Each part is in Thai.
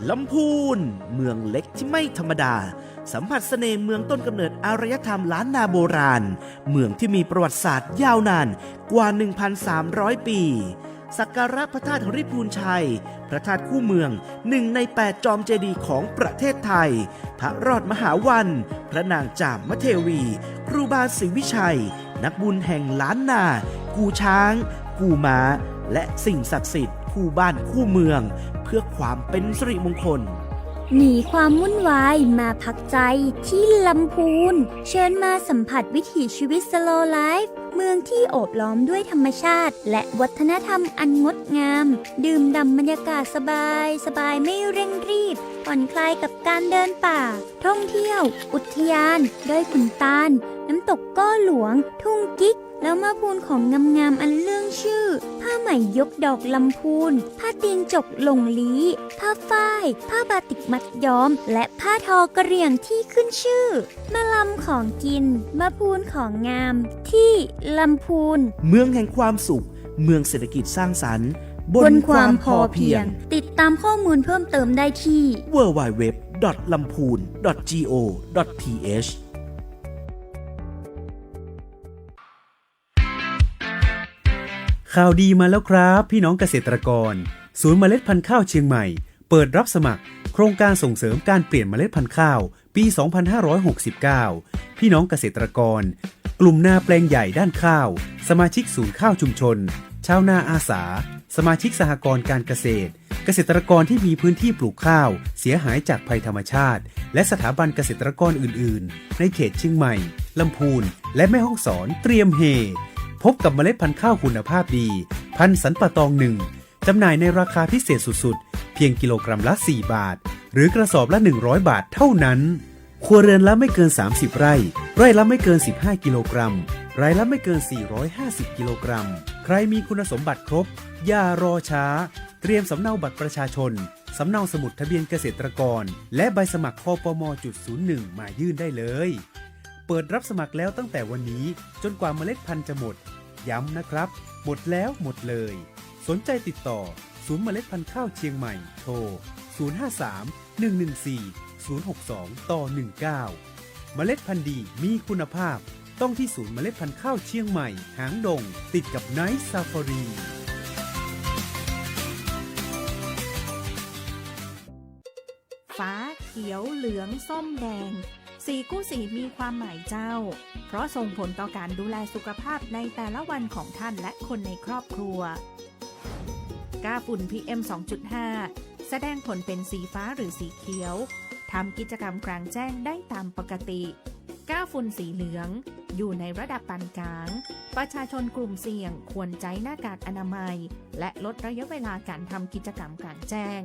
ลำพูนเมืองเล็กที่ไม่ธรรมดาสัมผัสเสน่ห์เมืองต้นกำเนิดอารยธรรมล้านนาโบราณเมืองที่มีประวัติศาสตร์ยาวนานกว่า 1,300 ปีสักการะพระธาตุริพูนชัยพระธาตุคู่เมือง1 ใน 8 จอมเจดีย์ของประเทศไทยพระรอดมหาวันพระนางจามเทวีครูบาศรีวิชัยนักบุญแห่งล้านนากูช้างกูม้าและสิ่งศักดิ์สิทธิ์คู่บ้านคู่เมืองเพื่อความเป็นสิริมงคลหนีความวุ่นวายมาพักใจที่ลำพูนเชิญมาสัมผัสวิถีชีวิต Slow Life เมืองที่โอบล้อมด้วยธรรมชาติและวัฒนธรรมอันงดงามดื่มด่ำบรรยากาศสบายไม่เร่งรีบผ่อนคลายกับการเดินป่าท่องเที่ยวอุทยานดอยขุนตาลน้ำตกก้อหลวงทุ่งกิ๊กแล้วมาพูนของงามๆอันเรื่องชื่อผ้าไหมยกดอกลำพูนผ้าตีนจกหลงลี้ผ้าฝ้ายผ้าบาติกมัดย้อมและผ้าทอกระเหรี่ยงที่ขึ้นชื่อมาลำของกินมาพูนของงามที่ลำพูนเมืองแห่งความสุขเมืองเศรษฐกิจสร้างสรรค์บนความพอเพียงติดตามข้อมูลเพิ่มเติมได้ที่ www.lampoon.go.thข่าวดีมาแล้วครับพี่น้องเกษตรกรศูนย์เมล็ดพันธุ์ข้าวเชียงใหม่เปิดรับสมัครโครงการส่งเสริมการเปลี่ยนเมล็ดพันธุ์ข้าวปี 2569 พี่น้องเกษตรกรกลุ่มนาแปลงใหญ่ด้านข้าวสมาชิกศูนย์ข้าวชุมชนชาวนาอาสาสมาชิกสหกรณ์การเกษตรเกษตรกรที่มีพื้นที่ปลูกข้าวเสียหายจากภัยธรรมชาติและสถาบันเกษตรกรอื่นๆในเขตเชียงใหม่ลำพูนและแม่ฮ่องสอนเตรียมเฮพบกับเมล็ดพันธุ์ข้าวคุณภาพดีพันธุ์สันป่าตอง1จำหน่ายในราคาพิเศษสุดๆเพียงกิโลกรัมละ4 บาทหรือกระสอบละ100 บาทเท่านั้นครัวเรือนละไม่เกิน30 ไร่ไร่ละไม่เกิน15 กิโลกรัมไร่ละไม่เกิน450 กิโลกรัมใครมีคุณสมบัติครบอย่ารอช้าเตรียมสำเนาบัตรประชาชนสำเนาสมุดทะเบียนเกษตรกรและใบสมัครคปม.01 มายื่นได้เลยเปิดรับสมัครแล้วตั้งแต่วันนี้จนกว่าเมล็ดพันธุ์จะหมดย้ำนะครับหมดแล้วหมดเลยสนใจติดต่อศูนย์เมล็ดพันธุ์ข้าวเชียงใหม่โทร 053-114-062-19 เมล็ดพันธุ์ดีมีคุณภาพต้องที่ศูนย์เมล็ดพันธุ์ข้าวเชียงใหม่หางดงติดกับไนท์ซาฟารีฟ้าเขียวเหลืองส้มแดงสีคู่สีมีความหมายเจ้าเพราะส่งผลต่อการดูแลสุขภาพในแต่ละวันของท่านและคนในครอบครัวก้าฝุ่น PM 2.5 แสดงผลเป็นสีฟ้าหรือสีเขียวทำกิจกรรมกลางแจ้งได้ตามปกติก้าฝุ่นสีเหลืองอยู่ในระดับปานกลางประชาชนกลุ่มเสี่ยงควรใช้หน้ากากอนามัยและลดระยะเวลาการทำกิจกรรมกลางแจ้ง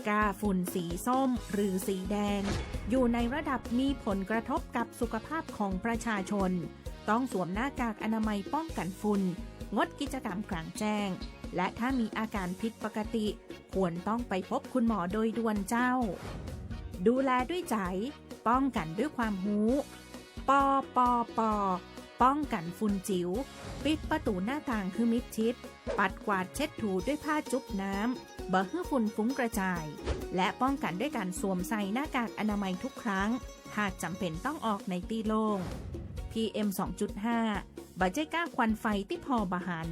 ก้าฝุ่นสีส้มหรือสีแดงอยู่ในระดับมีผลกระทบกับสุขภาพของประชาชนต้องสวมหน้ากากอนามัยป้องกันฝุ่นงดกิจกรรมกลางแจ้งและถ้ามีอาการผิดปกติควรต้องไปพบคุณหมอโดยด่วนเจ้าดูแลด้วยใจป้องกันด้วยความรู้ปป้องกันฝุ่นจิ๋วปิดประตูหน้าต่างคือมิดชิดปัดกวาดเช็ดถูด้วยผ้าจุ๊บน้ำบ่ให้ฝุ่นฟุ้งกระจายและป้องกันด้วยการสวมใส่หน้ากากอนามัยทุกครั้งหากจำเป็นต้องออกในที่โล่ง PM 2.5 บ่ใช่ก้าควันไฟที่พอบหัน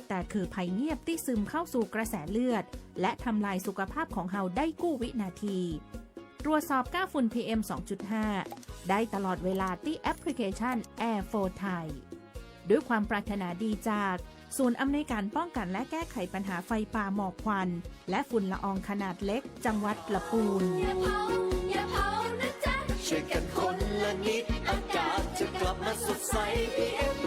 แต่คือภัยเงียบที่ซึมเข้าสู่กระแสเลือดและทำลายสุขภาพของเฮาได้กู้วินาทีตรวจสอบก้าฝุ่น PM 2.5 ได้ตลอดเวลาที่แอปพลิเคชัน Air for Thai ด้วยความปรารถนาดีจากศูนย์อำนวยการป้องกันและแก้ไขปัญหาไฟป่าหมอกควันและฝุ่นละอองขนาดเล็กจังหวัดลำพูนอย่าเผานะจ๊ะช่วยกันคนละนิดอากาศจะกลับมาสดใส PM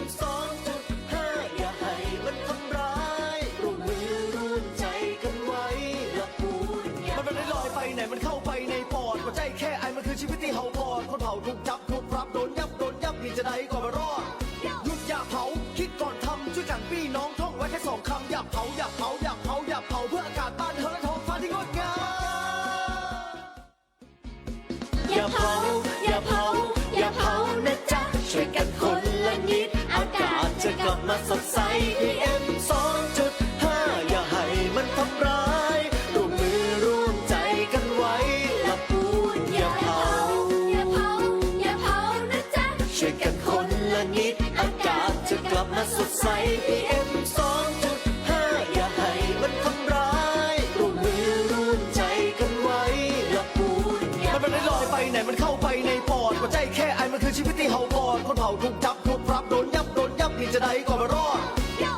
2.5 อย่าให้มันทำร้ายร่วมมือร่วมใจกันไว้ลำพูนมันไม่ได้ลอยไปไหนมันเข้าไปในปอดหัวใจแค่ไอมันคือชีวิตที่เฮาพอดคนเผาถูกจับถูกปรับโดนยับมีจะได้ก่อนมารอดหยุดอย่าเผาคิดก่อนทำช่วยกันพี่น้องท่องไว้แค่2 คำอย่าเผาเพื่ออากาศบ้านเฮาและท้องฟ้าที่งดงามอย่าเผานะจ๊ะช่วยกันคนละนิดอากาศจะกลับมาสดใส PM 2.5 อย่าให้มันทำร้ายร่วมมือร่วมใจกันไว้ ใส PM 2.5 อย่าให้มันทำร้ายร่วมมือร่วมใจกันไว้ละปูนมันไม่ลอยไปไหนมันเข้าไปในปอดหัวใจแค่ไอมันคือชีวิตที่เฮาก่อนคนเผาถูกจับถูกปรับโดนยับนี่จะได้ก่อนมารอด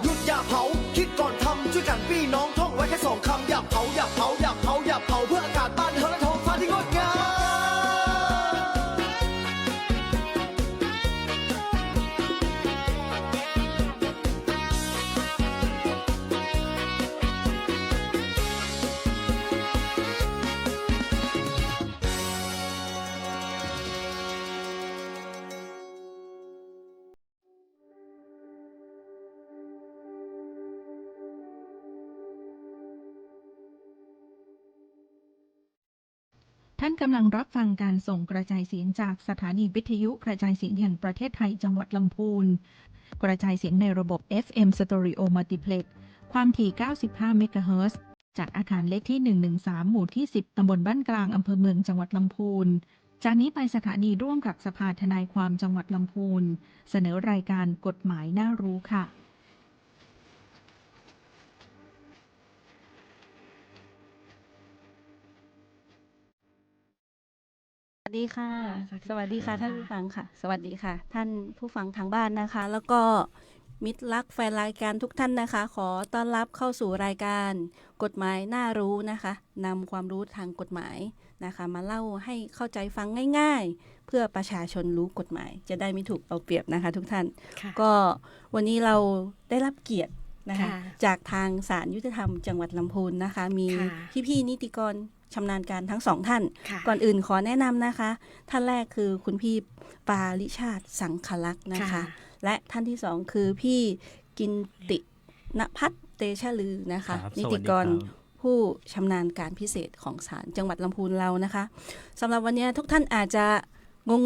หยุดอย่าเผาคิดก่อนทำช่วยกันพี่น้องท่องไว้แค่สองคำอย่าเผาอย่าเผาอย่าเผาอย่าเผาเพื่ออากาศบ้านเฮาและท้องฟ้าที่งดงาม ท่านกำลังรับฟังการส่งกระจายเสียงจากสถานีวิทยุกระจายเสียงแห่งประเทศไทยจังหวัดลำพูนกระจายเสียงในระบบ FM Stereo Multiplex ความถี่ 95 เมกะเฮิรตซ์จากอาคารเลขที่ 113 หมู่ที่ 10 ตำบลบ้านกลาง อำเภอเมืองจังหวัดลำพูนจากนี้ไปสถานีร่วมกับสภาทนายความจังหวัดลำพูนเสนอรายการกฎหมายน่ารู้ค่ะสวัสดีค่ะ สวัสดีค่ะท่านผู้ฟังค่ะ สวัสดีค่ะ ท่านผู้ฟังทางบ้านนะคะ แล้วก็มิตรรักแฟนรายการทุกท่านนะคะ ขอต้อนรับเข้าสู่รายการกฎหมายน่ารู้นะคะนำความรู้ทางกฎหมายนะคะมาเล่าให้เข้าใจฟังง่ายๆ เพื่อประชาชนรู้กฎหมาย จะได้ไม่ถูกเอาเปรียบนะคะทุกท่านก็วันนี้เราได้รับเกียรตินะคะจากทางศาลยุติธรรมจังหวัดลำพูนนะคะมีพี่ๆนิติกรชำนาญการทั้งสองท่านก่อนอื่นขอแนะนำนะคะท่านแรกคือคุณพี่ปาริชาติสังคลักษณ์นะคะและท่านที่สองคือพี่กินติณภัทรเตชะลือนะคะนิติกรผู้ชำนาญการพิเศษของศาลจังหวัดลำพูนเรานะคะสำหรับวันนี้ทุกท่านอาจจะ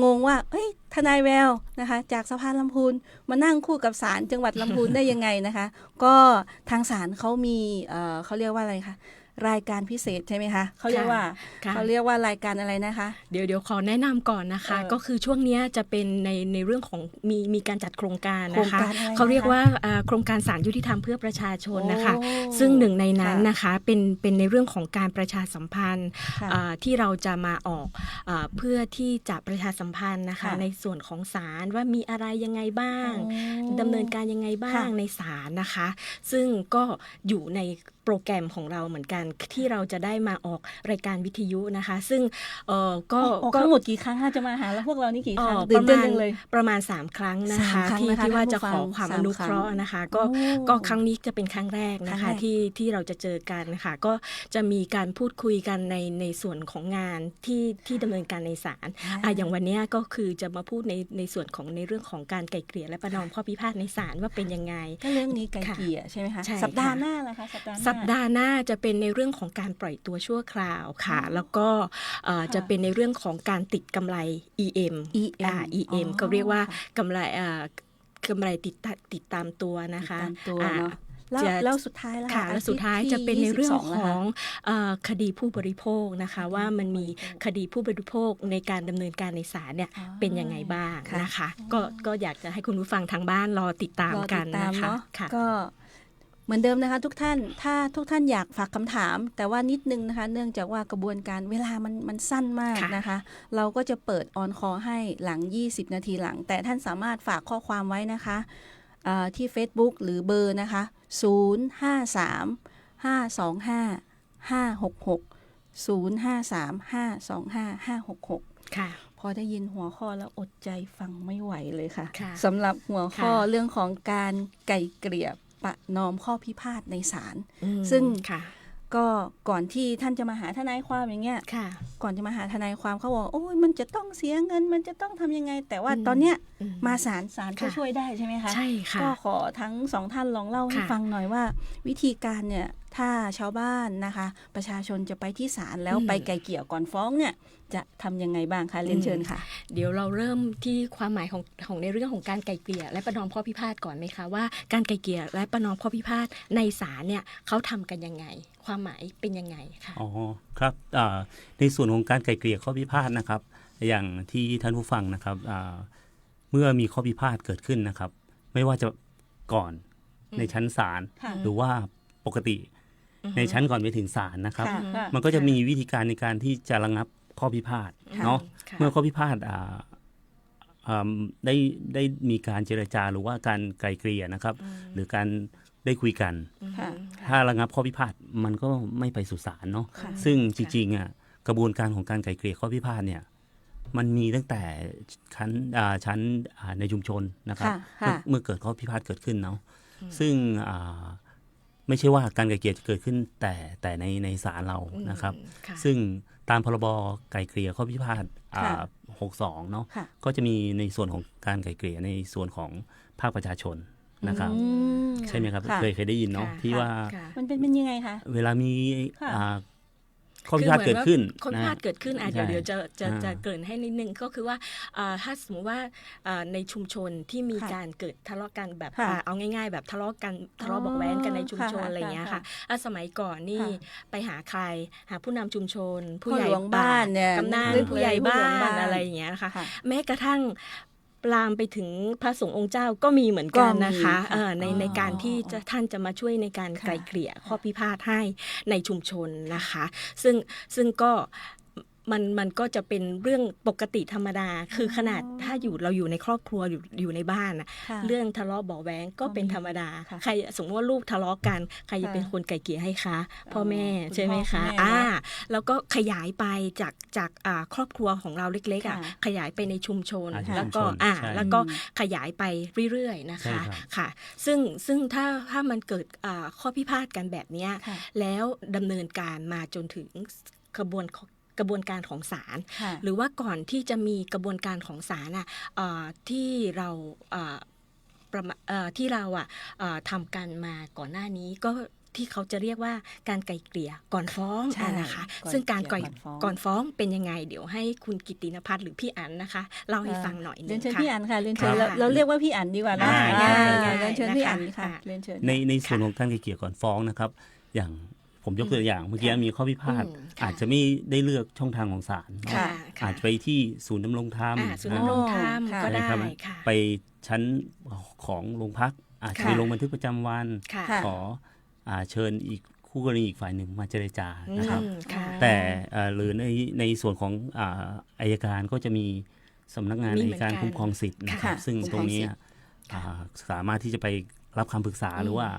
งงว่าเฮ้ยทนายแววนะคะจากสภาลำพูนมานั่งคู่กับศาลจังหวัดลำพูนได้ยังไงนะคะก็ทางศาลเขามีเขาเรียกว่าอะไรคะรายการพิเศษใช่ไหมคะเขาเรียกว่ารายการอะไรนะคะเดี๋ยวขอแนะนำก่อนนะคะก็คือช่วงนี้จะเป็นในเรื่องของมีการจัดโครงการนะคะเขาเรียกว่าโครงการศาลยุติธรรมเพื่อประชาชนนะคะซึ่งหนึ่งในนั้นนะคะเป็นในเรื่องของการประชาสัมพันธ์ที่เราจะมาออกเพื่อที่จะประชาสัมพันธ์นะคะในส่วนของศาลว่ามีอะไรยังไงบ้างดำเนินการยังไงบ้างในศาลนะคะซึ่งก็อยู่ในโปรแกรมของเราเหมือนกันที่เราจะได้มาออกรายการวิทยุนะคะซึ่งก็ทั้งหมดกี่ครั้งจะมาหาแล้วพวกเรานี่กี่ครั้งตื่นเต้นเลยประมาณ3ครั้งนะคะที่ว่าจะขอความอนุเคราะห์นะคะก็ครั้งนี้จะเป็นครั้งแรกนะคะที่เราจะเจอกันนะคะก็จะมีการพูดคุยกันในส่วนของงานที่ดำเนินการในศาลอย่างวันนี้ก็คือจะมาพูดในส่วนของในเรื่องของการไกล่เกลี่ยและประนอมข้อพิพาทในศาลว่าเป็นยังไงก็เรื่องนี้ไกล่เกลี่ยใช่ไหมคะสัปดาห์หน้าล่ะคะสัปดาห์หน้าจะเป็นในเรื่องของการปล่อยตัวชั่วคราวค่ะแล้วก็จะเป็นในเรื่องของการติดกำไร EM ก็เรียกว่ากำไรติดตามตัวนะคะแล้วสุดท้ายแล้วค่ะแล้วสุดท้ายจะเป็นในเรื่องของคดีผู้บริโภคนะคะว่ามันมีคดีผู้บริโภคในการดำเนินการในศาลเนี่ยเป็นยังไงบ้างนะคะก็อยากจะให้คุณผู้ฟังทางบ้านรอติดตามกันนะคะก็เหมือนเดิมนะคะทุกท่านถ้าทุกท่านอยากฝากคำถามแต่ว่านิดนึงนะคะเนื่องจากว่ากระบวนการเวลามันสั้นมากนะคะเราก็จะเปิดออนคอให้หลัง20นาทีหลังแต่ท่านสามารถฝากข้อความไว้นะคะที่ Facebook หรือเบอร์นะคะ053 525 566 053 525 566ค่ะพอได้ยินหัวข้อแล้วอดใจฟังไม่ไหวเลยค่ะสำหรับหัวข้อเรื่องของการไกล่เกลี่ยประนอมข้อพิพาทในศาลซึ่งก็ก่อนที่ท่านจะมาหาทนายความอย่างเงี้ยก่อนจะมาหาทนายความเขาบอกโอ้ยมันจะต้องเสียเงินมันจะต้องทำยังไงแต่ว่าตอนเนี้ยมาศาลก็ช่วยได้ใช่ไหมคะใช่ค่ะก็ขอทั้งสองท่านลองเล่าให้ฟังหน่อยว่าวิธีการเนี่ยถ้าชาวบ้านนะคะประชาชนจะไปที่ศาลแล้วไปไกล่เกลี่ยก่อนฟ้องเนี่ยจะทำยังไงบ้างคะเรียนเชิญค่ะเดี๋ยวเราเริ่มที่ความหมายของในเรื่องของการไกล่เกลี่ยและประนอมข้อพิพาทก่อนไหมคะว่าการไกล่เกลี่ยและประนอมข้อพิพาทในศาลเนี่ยเขาทำกันยังไงความหมายเป็นยังไงคะอ๋อครับในส่วนของการไกล่เกลี่ยข้อพิพาทนะครับอย่างที่ท่านผู้ฟังนะครับเมื่อมีข้อพิพาทเกิดขึ้นนะครับไม่ว่าจะก่อน ในชั้นศาล ค่ะ หรือว่าปกติในชั้นก่อนไปถึงศาลนะครับ ค่ะ มันก็จะมีวิธีการในการที่จะระงับข้อพิพาท ค่ะ เนาะ ค่ะ เมื่อข้อพิพาทได้มีการเจรจาหรือว่าการไกลเกลี่ยนะครับ หรือการได้คุยกัน ค่ะ ถ้าระงับข้อพิพาทมันก็ไม่ไปสู่ศาลเนาะ ค่ะ ซึ่งจริงๆกระบวนการของการไกลเกลี่ยข้อพิพาทเนี่ยมันมีตั้งแต่ชั้นในชุมชนนะครับ ค่ะ เมื่อเกิดข้อพิพาทเกิดขึ้นเนาะซึ่งไม่ใช่ว่าการไกลเกลี่ยจะเกิดขึ้นแต่ในศาลเรานะครับ ค่ะ ซึ่งตามพรบไกลเกลี่ยข้อพิพาท ค่ะ 62เนาะ ค่ะ ก็จะมีในส่วนของการไกลเกลี่ยในส่วนของภาคประชาชนนะครับ อืม ใช่ไหมครับ ะ เคยได้ยินเนาะ ค่ะ ที่ว่า ค่ะ มันเป็นยังไงคะ เวลามี ค่ะ ข้อพิพาทเกิดขึ้น ข้อพิพาทเกิดขึ้นเดี๋ยว ใช่ เดี๋ยวจะ อ่า เกริ่นให้นิดนึงก็คือว่าถ้าสมมติว่าในชุมชนที่มี ค่ะ การเกิดทะเลาะกันแบบ ค่ะ เอาง่ายๆ แบบทะเลาะเบาะแว้งกันในชุมชน ค่ะ อะไรอย่างเงี้ย ค่ะ ค่ะสมัยก่อนนี่ ค่ะ ไปหาใครหาผู้นำชุมชน ผู้ พ่อ ใหญ่ หลวงบ้านเนี่ย กำนัน นึก ผู้ใหญ่ เลยผู้ บ้า หลวงบ้าน นอะไรอย่างเงี้ยนะคะ ค่ะ แม้กระทั่งลามไปถึงพระสงฆ์องค์เจ้าก็มีเหมือนกันนะคะ ก็มีค่ะ ในการที่ท่านจะมาช่วยในการ ค่ะ ไกลเกลี่ยข้อพิพาทให้ในชุมชนนะคะ ซึ่งก็มันก็จะเป็นเรื่องปกติธรรมดา คือขนาดถ้าเราอยู่ในครอบครัวอยู่ในบ้านนะ ค่ะ เรื่องทะเลาะเบาะแว้งก็เป็นธรรมดา ค่ะ ใครสมมติว่าลูกทะเลาะกันใครจะ ค่ะ เป็นคนไกลเกลี่ยให้คะพ่อแม่ คุณ ใช่ไหม พ่อ คะ คุณแม่เนอะ แล้วก็ขยายไปจากครอบครัวของเราเล็กๆ ค่ะ ขยายไปในชุมชน อ่า แล้วก็ ชุมชนใช่ แล้วก็ขยายไปเรื่อยๆนะ ใช่ คะ ครับ ค่ะ ซึ่งถ้ามันเกิดข้อพิพาทกันแบบเนี้ย ค่ะ แล้วดำเนินการมาจนถึงกระบวนการของศาล ค่ะ หรือว่าก่อนที่จะมีกระบวนการของศาลที่เราทำกันมาก่อนหน้านี้ก็ที่เขาจะเรียกว่าการไกล่เกลี่ยก่อนฟ้อง ใช่ นะคะ ก่อน ซึ่งการ เกลี่ยก่ ก่ อ อน น ฟ้ ฟ้ อ อง งเป็นยังไง เดี๋ยวให้คุณกิตตินภัทรหรือพี่อั๋นนะคะเล่าให้ฟังหน่อยหนึ เรียน ง เชิญ ค่ะ พี่อั๋นค่ะเรียนเชิญ ครับ เราเรียกว่าพี่อั๋นดีกว่านะ ได้ เรียนเชิญพี่อั๋นค่ะ ค่ะ เรียนเชิญ ในส่วนของการไกลเกลี่ยก่อนฟ้องนะครับ อย่างผมยกตัวอย่างเมื่อกี้มีข้อพิพาท ค่ะ อาจจะไม่ได้เลือกช่องทางของศาล ค่ะ อาจจะไปที่ศูนย์ดำรงธรรม ศูนย์ดำรงธรรม ค่ะ ก็ได้ นะครับ ค่ะ ไปชั้นของโรงพักอาจจะ ค่ะ ไปลงบันทึกประจำวัน ค่ะ ขอเชิญอีกคู่กรณีอีกฝ่ายหนึ่งมาเจรจานะครับ ค่ะ แต่หรือในส่วนของอัยการก็จะมีสำนักงาน มี อั เหมื ย อน การ กัน คุ้มครองสิทธิ์นะครับ ค่ะ ซึ่ง คุ้มค ต ร ร อง งนี้ สิทธิ์ สามารถที่จะไปรับคำปรึกษาหรือว่า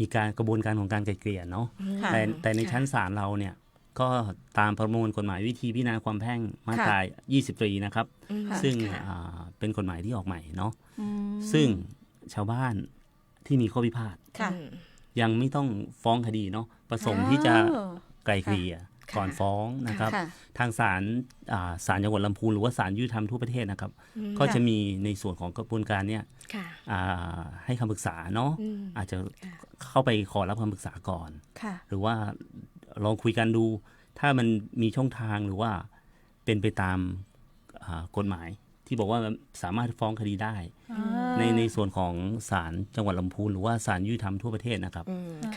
มีการกระบวนการของการไกลเกลี่ยเนาะ ค่ะ แต่ในชั้นศาลเราเนี่ยก็ตามประมวลกฎหมายวิธีพิจารณาความแพ่งมาตรา 23 นะครับ ซึ่งเป็นกฎหมายที่ออกใหม่เนาะ อืม ซึ่งชาวบ้านที่มีข้อพิพาท ค่ะ ยังไม่ต้องฟ้องคดีเนาะประสงค์ที่จะ อ๋อ ไกลเกลี่ยก่อนฟ้องนะครับ ค่ะ ทางศาลจังหวัดลำพูนหรือว่าศาลยุติธรรมทั่วประเทศนะครับ ก็จะมีในส่วนของกระบวนการเนี่ย ค่ะ ให้คำปรึกษาเนาะ อืม อาจจะเข้าไปขอรับคำปรึกษาก่อน ค่ะ หรือว่าลองคุยกันดู ถ้ามันมีช่องทางหรือว่าเป็นไปตามกฎหมาย ที่บอกว่าสามารถฟ้องคดีได้ ในส่วนของศาลจังหวัดลำพูนหรือว่าศาลยุติธรรมทั่วประเทศนะครับ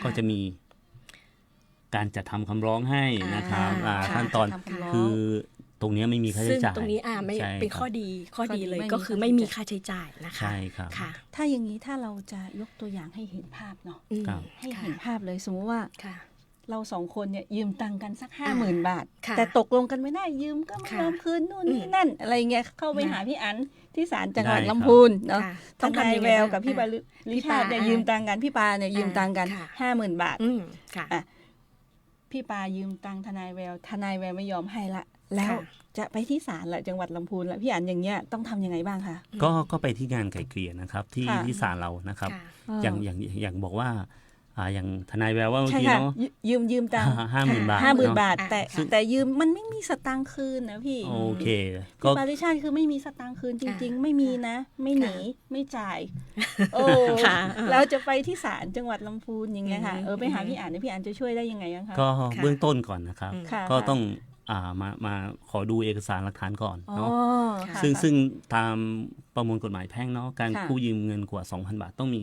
ก็จะมีการจัดทำคำร้องให้นะครับ ค่ะ ขั้นตอน จัดทำคำร้อง คือตรงเนี้ยไม่มีค่า ซึ่ ใช้ ง จ่าย ตรงนี้ไม่ ใช่ เป็นข้อ รับ ดีเลย ไม่มี ก็คือไม่มีค่าใช้จ่ายนะคะ ใช่ครับ ค่ะ ถ้าอย่างนี้ถ้าเราจะยกตัวอย่างให้เห็นภาพเนาะ อืม ครับ ให้เห็นภาพเลยสมมติว่า ค่ะ เราสองคนเนี่ยยืมตังค์กันสัก อ่า 50,000 บาท ค่ะ แต่ตกลงกันไม่ได้ยืมก็ไม่ ค่ะ ยอมคืนนู่นนี่ อืม นั่น อะไรเงี้ยเข้าไป นะ หาพี่อันที่ศาลจังหวัด ได้ครับ ลำพูนเนาะ ค่ะ ทนายแววกับพี่ บ้ บาง ลิ พี่ ชาติเนี่ย ปา ยืมตังค์กันพี่ปาเนี่ยยืมตังค์กัน ค่ะ 50,000 บาท อืมค่ะ อ่ะ พี่ปายืมตังค์ทนายแววทนายแววไม่ยอมให้ละ แล้ว ค่ะ จะไปที่ศาลละจังหวัดลำพูนละพี่อันอย่างเงี้ยต้องทำยังไงบ้างคะ ก็ไปที่งานไกลเกลี่ยนะครับ ที่ ค่ะ ที่ศาลเรานะครับ ค่ะ อย่างบอกว่าอย่างทนายแววว่าเมื่อ ใช่ กี้ ค่ะ เนาะ ยืมตังค์ 50,000 บาท 50,000 เนาะ บาท อ่ะ แต่ ค่ะ แต่ยืมมันไม่มีสตางค์คืนนะพี่ โอเค ก็ พี่ปาริชาติคือไม่มีสตางค์คืนจริง ๆ ไม่มีนะ ไม่หนีไม่จ่าย โอ้ ค่ะ เราจะไปที่ศาลจังหวัดลำพูนอย่างเงี้ยค่ะ อืม ไปหาพี่อ่านพี่อ่านจะช่วยได้ยังไงบ้างคะ ก็ ค่ะ เบื้องต้นก่อนนะครับ อืม ค่ะ ก็ต้องมาขอดูเอกสารหลักฐานก่อน อ๋อ เนาะ ค่ะ ซึ่งตามประมวลกฎหมายแพ่งเนาะการ ค่ะ กู้ยืมเงินกว่า 2,000 บาทต้องมี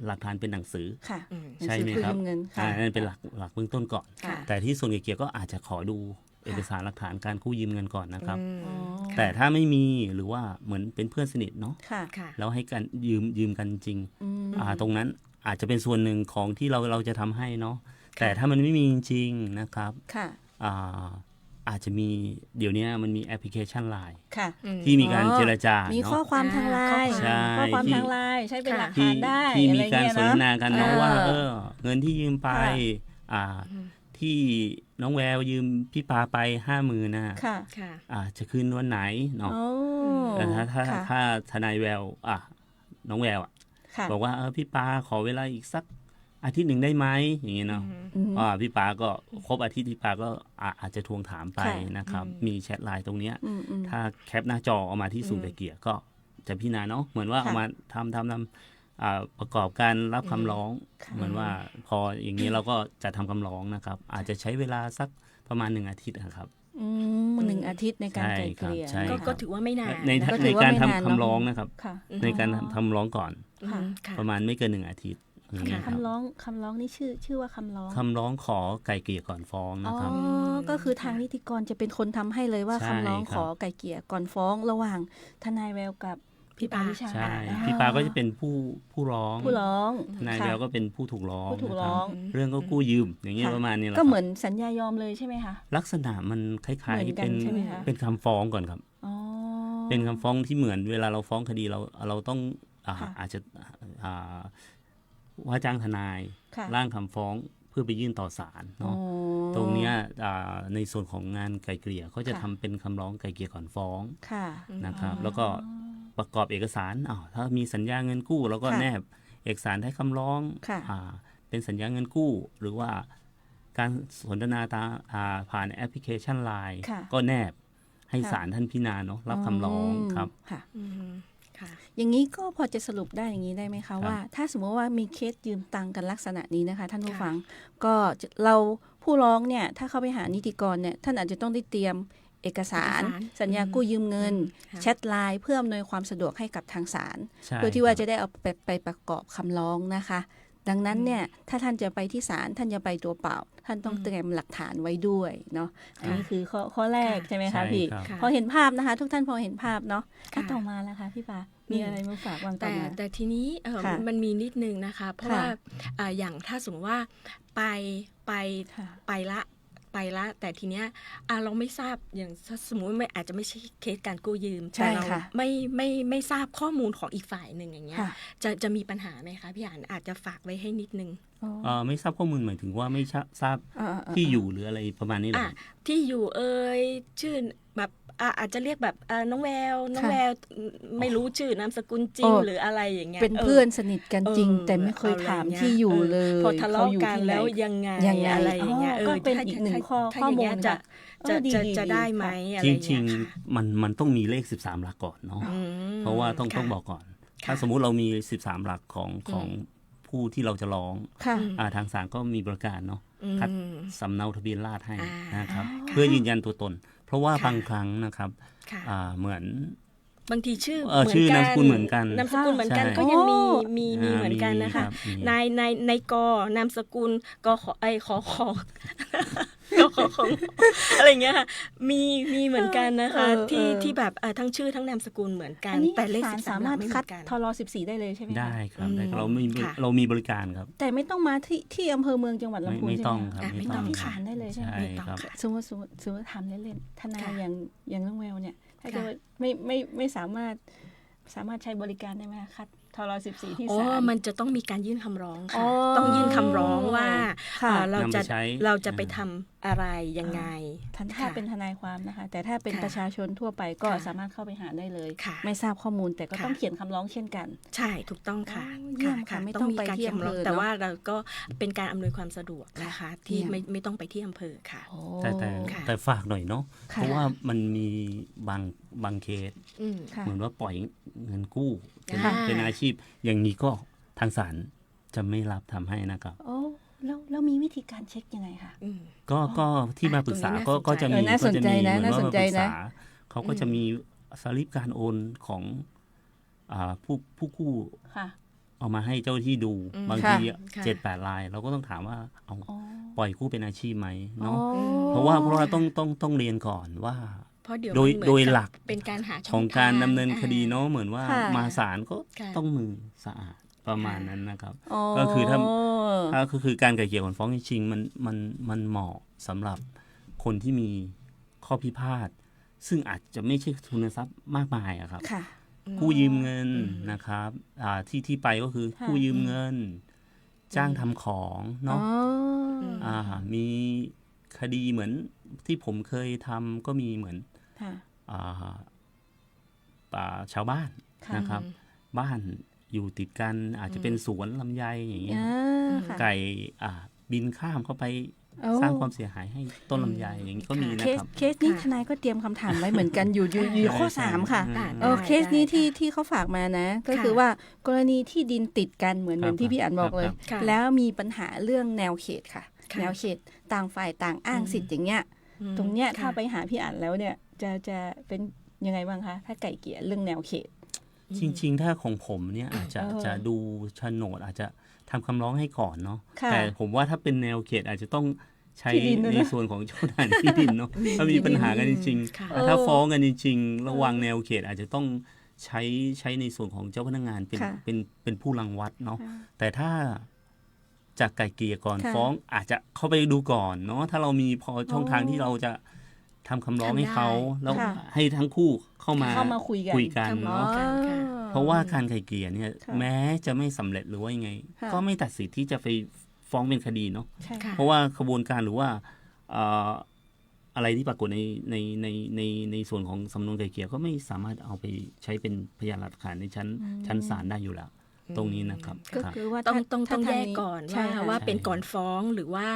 หลักฐานเป็นหนังสือ ค่ะ อืม ใช่ไหมครับ หนังสือกู้ยืมเงินค่ะ นั่นเป็นหลักเบื้องต้นก่อน ค่ะ แต่ที่ส่วนไกลเกลี่ยก็อาจจะขอดู เอกสารหลักฐานการกู้ยืมเงินก่อนนะครับ อ๋อ แต่ถ้าไม่มีหรือว่าเหมือนเป็นเพื่อนสนิทเนาะ ค่ะ ค่ะ แล้วให้กันยืมกันจริง อืม ตรงนั้นอาจจะเป็นส่วนหนึ่งของที่เราจะทำให้เนาะแต่ถ้ามันไม่มีจริงๆนะครับ ค่ะ อาจจะมีเดี๋ยวนี้มันมีแอปพลิเคชัน LINE ค่ะ ที่มีการเจรจา มี เนาะ ข้อความทางไลน์ ใช่ ข้อความ ที่ ทางไลน์ใช้เป็นหลัก ที่ ฐานได้ ที่ อะไร มีการ เงี้ย สนทนากันเนาะว่าเงินที่ยืมไป ค่ะ ที่น้องแววยืมพี่ปาไป50,000นะ ค่ะ ค่ะ จะคืนวันไหนเนาะ โอ้ แต่ถ้า ค่ะ ถ้าทนายแววน้องแวว ค่ะ บอกว่าพี่ปาขอเวลาอีกสักอาทิตย์หนึ่งได้ไหมอย่างเงี้ยเนาะ อืม พี่ปาก็ครบอาทิตย์พี่ปาก็อาจจะทวงถามไป ค่ะ นะครับ มีแชทไลน์ตรงเนี้ย อืม ถ้าแคปหน้าจอเอามาที่ศูนย์ไกลเกลี่ยก็จะพิจารณาเนาะเหมือนว่า ค่ะ เอามาทำประกอบการรับคำร้อง ค่ะ เหมือนว่าพออย่างนี้เราก็จะทำคำร้องนะครับ อาจจะใช้เวลาสักประมาณ1 อาทิตย์นะครับ 1 อาทิตย์ในการไกลเกลี่ย ใช่ครับ ก็ถือว่าไม่นาน ใน ก็ถื ใน อว่า การ ไม่นาน ทำ เนอะ คำร้องนะครับ ค่ะ ในการทำร้องก่อน ค่ะ ค่ะ ประมาณไม่เกิน1 อาทิตย์อย่างเงี้ยครับ คำร้องนี่ชื่อว่าคำร้อง คำร้องขอไกลเกลี่ยก่อนฟ้อง อ๋อ นะครับ ก็คือทางนิติกรจะเป็นคนทำให้เลยว่า ใช่ คำร้อง ครับ ขอไกลเกลี่ยก่อนฟ้องระหว่างทนายแววกับพี่ปาวิชา ใช่ อ๋อ พี่ปาก็จะเป็นผู้ร้อง ผู้ร้อง ทนาย ค่ะ แววก็เป็นผู้ถูกร้อง ผู้ถูก นะค ร้ บ อง เรื่องก็กู้ยืมอย่างเงี้ย ค่ะ ประมาณนี้แหละ ก็ ครับ เหมือนสัญญายอมเลยใช่ไหมคะ ลักษณะมันคล้าย เหมือน ๆ กัน เป็น ใช่ไหมคะ เป็นคำฟ้องก่อนครับ อ๋อ เป็นคำฟ้องที่เหมือนเวลาเราฟ้องคดีเราต้องค่ะ อาจจะว่าจ้างทนาย ค่ะ ร่างคำฟ้องเพื่อไปยื่นต่อศาล อ๋อ เนาะตรงเนี้ยในส่วนของงานไกลเกลี่ยเขาจะ ค่ะ ทำเป็นคำร้องไกลเกลี่ยก่อนฟ้อง ค่ะ นะครับ อ๋อ แล้วก็ประกอบเอกสารถ้ามีสัญญาเงินกู้เราก็ ค่ะ แนบเอกสารให้คำร้อง ค่ะ เป็นสัญญาเงินกู้ หรือว่าการสนทนาผ่านแอปพลิเคชัน LINE ค่ะ ก็แนบให้ ค่ะ ศาลท่านพิจารณาเนาะรับคำร้องครับ ค่ะ ค่ะ อย่างนี้ก็พอจะสรุปได้อย่างนี้ได้ไหมคะว่า ถ้าสมมติว่ามีเคสยืมตังค์กันลักษณะนี้นะคะ ท่านผู้ ค่ะ ฟังก็เราผู้ร้องเนี่ยถ้าเข้าไปหานิติกรเนี่ยท่านอาจจะต้องได้เตรียมเอกสาร สัญญากู้ยืมเงิน ค่ะ แชทไลน์เพื่ออำนวยความสะดวกให้กับทางศาล ใช่ เพื่อที่ว่า ครับ จะได้เอาไปประกอบคำร้องนะคะ ดังนั้นเนี่ยถ้าท่านจะไปที่ศาลท่านจะไปตัวเปล่า ท่านต้องเตรียมหลักฐานไว้ด้วยเนาะอันนี้คือข้อแรก ค่ะ ใช่ไหม ใช่ คะพี่ ครับ ค่ะ พอเห็นภาพนะคะ ทุกท่านพอเห็นภาพเนาะ ค่ะ ต่อมาแล้วคะพี่ปามีอะไรมาฝากวางต่อ แต่ มา แต่ทีนี้ค่ะ มันมีนิดนึงนะคะ เพราะ ค่ะ ว่าอย่างถ้าสมมติว่าไป ค่ะ ไปละแต่ทีเนี้ยเราไม่ทราบอย่างถ้าสมมติว่าอาจจะไม่ใช่เคสการกู้ยืม ใช่ แต่เรา ค่ะ ไม่ทราบข้อมูลของอีกฝ่ายหนึ่งอย่างเงี้ย ค่ะ จะมีปัญหาไหมคะพี่อ่านอาจจะฝากไว้ให้นิดนึง ไม่ทราบข้อมูลหมายถึงว่าไม่ทราบที่อยู่หรืออะไรประมาณนี้เหรอครับ ที่อยู่ชื่อแบบอาจจะเรียกแบบน้องแววไม่รู้ชื่อนามสกุลจริงหรืออะไรอย่างเงี้ย เป็นเพื่อนสนิทกันจริง แต่ไม่เคยถามที่อยู่เลย พอทะเลาะ ขยู่ กัน ที่ไห แล้วยังไง ยังไง อะไรอย่างเงี้ย ก็เป็นอีกหนึ่งข้อมูล จะ ค่ะดี จะได้ไหมอะไร จ อย่าง ริ เงี้ ง ยค่ะ ๆมันต้องมีเลข13 หลักก่อนเนาะ อืม เพราะว่าต้อง ค่ะ บอกก่อน ค่ะ ถ้าสมมุติเรามี13 หลักของผู้ที่เราจะร้อง ค่ะ ทางศาลก็มีบริการเนาะ อืม คัดสำเนาทะเบียนราษฎร์ให้ อ่าน นะครับ ค่ะ เพื่อยืนยันตัวตน เพราะว่า ค่ะ บางครั้งนะครับ ค่ะ เหมือน บางทีชื่อ ชื่อนามสกุลเหมือนกัน นามสกุลเหมือนกัน ใช่ ก็ยังมีเหมือนกันนะคะ มี ในกนามสกุลกขอของอะไรอย่างเงี้ยค่ะมีเหมือนกันนะคะที่แบบทั้งชื่อทั้งนามสกุลเหมือนกัน อันนี้ แต่เลข ศาล 13 สามารถ ไม่เห คั มื ด อนกัน ทร14ได้เลยใช่ไหมคะ ได้ครับได้ครับ อืมค่ะ เรามีบริการครับ แต่ไม่ต้องมาที่อำเภอเมืองจังหวัดลำพูน ไม่ ใช่ไหม ต้อง คะ ครับ ไม่ต้อง ที่ ค่ะ ศาลได้เลยใช่ไหม ใช่ครับ สมมติทำเล่นๆทนาย ค่ะ อย่างน้องแววเนี่ยถ้าจะ ค่ะ ไม่สามารถใช้บริการได้ไหมคะคัดทร14ที่ อ๋อ ศาล มันจะต้องมีการยื่นคำร้อง อ๋ ค่ะ อ ต้องยื่นคำร้องว่า ค่ะ เราจะ นำไปใช้ เราจะไปทำอะไรยังไง ถ้า ค่ะ เป็นทนายความนะคะ แต่ถ้าเป็น ค่ะ ประชาชนทั่วไปก็ ค่ะ สามารถเข้าไปหาได้เลย ค่ะ ไม่ทราบข้อมูลแต่ก็ ค่ะ ต้องเขียนคำร้องเช่นกัน ใช่ถูกต้องค่ะ โอ้เยี่ยมค่ะไม่ต้องไปที่อำเภอ แต่ เนอะ ว่าเราก็เป็นการอำนวยความสะดวกนะคะ ที่ เยี่ยม ไม่ต้องไปที่อำเภอค่ะ แต่ ค่ะ แต่ฝากหน่อยเนาะ ค่ะ เพราะว่ามันมีบางเคส อืม ค่ะ เหมือนว่าปล่อยเงินกู้เป็น ค่ะ เป็นอาชีพ อย่างนี้ก็ทางศาลจะไม่รับทำให้นะครับ โอ้แล้วมีวิธีการเช็คยังไงคะ อืม ก็ที่มาปรึกษา ตรงนี้ ก็จะมี น่าสนใจนะ เหมือ น่าสนใจนะ ว่ามาปรึกษาเขาก็จะมีสลิปการโอนของผู้กู้ ค่ะ เอามาให้เจ้าที่ดู อืม บางที ค่ะ 7-8 ลาย เราก็ต้องถามว่าเอา อ๋อ ปล่อยกู้เป็นอาชีพไหม อ๋อ เนาะเพราะว่าต้องเรียนก่อนว่า เพราะเดี๋ยว โดย มันเหมือน โดย กับ หลัก เป็นการหาช่ ของ ท การดำเนิน อ่ คดีเนาะเหมือนว่า ค่ะ มาศาลก็ ค่ะ ต้องมือสะอาดประมาณนั้นนะครับ อ๋อ ก็คือถ้าก็คือการไกล่เกลี่ยก่อนฟ้องจริงๆมันเหมาะสำหรับคนที่มีข้อพิพาทซึ่งอาจจะไม่ใช่ทุนทรัพย์มากมายอะครับ ค่ะ กู้ยืมเงินนะครับที่ไปก็คือ ค่ะ กู้ยืมเงิน จ้างทำของเนาะ อ๋อ มีคดีเหมือนที่ผมเคยทำก็มีเหมือน ค่ะ ชาวบ้าน ค่ะ นะครับ บ้านอยู่ติดกันอาจจะเป็นสวนลำไยอย่างเงี้ย ค่ะ ไก่บินข้ามเข้าไป โอ้ สร้างความเสียหายให้ต้นลำไยอย่างนี้ก็มีนะ เคส ครับ เคสนี้ทนายก็เตรียมคำถามไว้เหมือนกันอยู่ข้อ ใช่ 3 ค่ะ ใช่ เคสนี้ที่เขาฝากมานะ ก็คือว่ากรณีที่ดินติดกันเหมือนที่พี่อั๋นบอกเลย ค่ะ แล้วมีปัญหาเรื่องแนวเขตค่ะ ค่ะ แนวเขตต่างฝ่ายต่างอ้างสิทธิ์อย่างเงี้ย ตรงเนี้ย ค่ะ ถ้าไปหาพี่อั๋นแล้วเนี่ยจะเป็นยังไงบ้างคะถ้าไก่เกลี่ยเรื่องแนวเขต จริงๆ ถ้าของผมเนี่ยอาจจะ เออ จะดูโฉนดอาจจะทำคำร้องให้ก่อนเนาะ ค่ะ แต่ผมว่าถ้าเป็นแนวเขตอาจจะต้องใช้ ที่ดินด้วยนะ ในส่วนของเจ้าหน้าที่ดินเนาะถ้ามีปัญหากันจริง ค่ะ ๆถ้าฟ้องกันจริงๆระหวังแนวเขตอาจจะต้องใช้ในส่วนของเจ้าพนักงานเป็น ค่ะ เป็นผู้รังวัดเนาะ ค่ะ แต่ถ้าจากไก่เกลี่ยก่อน ค่ะ ฟ้องอาจจะเข้าไปดูก่อนเนาะถ้าเรามีพอช่องทางที่เราจะทำคำร้องให้เขา แล้ว ค่ะ ให้ทั้งคู่เข้ามา คุยกัน ทำ เนาะ กันค่ะ เพราะว่าการไกล่เกลี่ยเนี่ย ค่ะ แม้จะไม่สำเร็จหรือว่ายังไง ค่ะ ก็ไม่ตัดสิทธิ์ที่จะไปฟ้องเป็นคดีเนาะ ใช่ ค่ะ เพราะว่าขบวนการหรือว่าอะไรที่ปรากฏในส่วนของสำนวนไกล่เกลี่ยก็ไม่สามารถเอาไปใช้เป็นพยานหลักฐานในชั้นศาลได้อยู่แล้ว ตรงนี้นะครับ ก็ ครับ คือว่า ต้อง ถ้า ต้อง ถ้า แย ทาง ก นี้ ก่อน ใช่ ว่า ค่ะ ว่า ใช่ เป็นก่อนฟ้องหรือว่า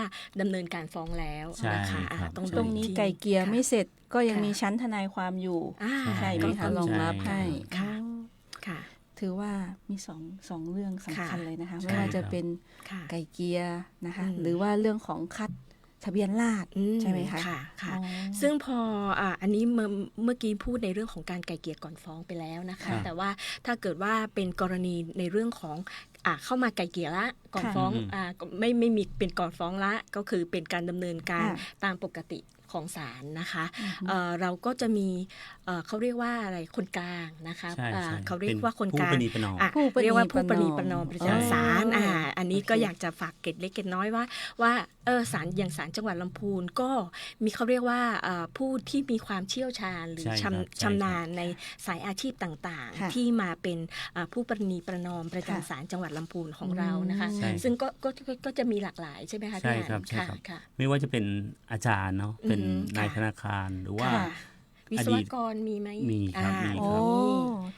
ดำเนินการฟ้องแล้ว ใช่ นะคะ ครับ ต้องดู ตรงนี้ อีที ไก่เกลี่ย ค่ะ ไม่เสร็จก็ยัง ค่ะ มีชั้นทนายความอยู่ อ่า ใช่ไหม ก็ คะ เข้าร องรับ ใจ ให้ ค่ะ อ๋อ ค่ะ ถือว่ามีสองเรื่องสำคัญ ค่ะ เลยนะคะ ใช่ ไม่ว่าจะ ครับ เป็น ค่ะ ไก่เกลียนะคะ อืม หรือว่าเรื่องของคัดทะเบียนราษฎร์ อื ใช่ไหมคะ ค่ะค่ะ อ๋อ ซึ่งพออันนี้เมื่อกี้พูดในเรื่องของการไกล่เกลี่ยก่อนฟ้องไปแล้วนะคะ ค่ะ แต่ว่าถ้าเกิดว่าเป็นกรณีในเรื่องของเข้ามาไกล่เกลี่ยละก่อน ค่ะ ฟ้อง อืม ก็ไม่มีเป็นก่อนฟ้องละก็คือเป็นการดำเนินการ ค่ะ ตามปกติของศาลนะคะ อือฮึ เราก็จะมีเขาเรียกว่าอะไรคนกลางนะคะ ใช่ใช่ เขาเรียกว่าคนกลาง ผู้ประนีประนอม อ่ะ ผู้ประนี เรียกว่าผู้ประนี ป ประ ระ น น อ อ ม มประจำศาล อ๋อ อันนี้ โอเค ก็อยากจะฝากเกร็ดเล็กเกร็ดน้อยว่าศาลอย่างศาลจังหวัดลำพูนก็มีเขาเรียกว่าผู้ที่มีความเชี่ยวชาญหรือ ใช่ครับใช่ครับ ชำนาญในสายอาชีพต่าง ค่ะ ๆ ที่มาเป็นผู้ประนีประนอมประ ค่ะ จำศาลจังหวัดลำพูนของเรานะคะ ใช่ ซึ่งก็จะมีหลากหลายใช่ไหมคะ ใช่ พี่ ครับ อั๋น ใช่ครับ ค่ะ ไม่ว่าจะเป็นอาจารย์เนาะเป็น อืม นาย ค่ะ ธนาคารหรือว่า ค่ะ วิศวกรมีไหม มีครับมี โอ้ ครับ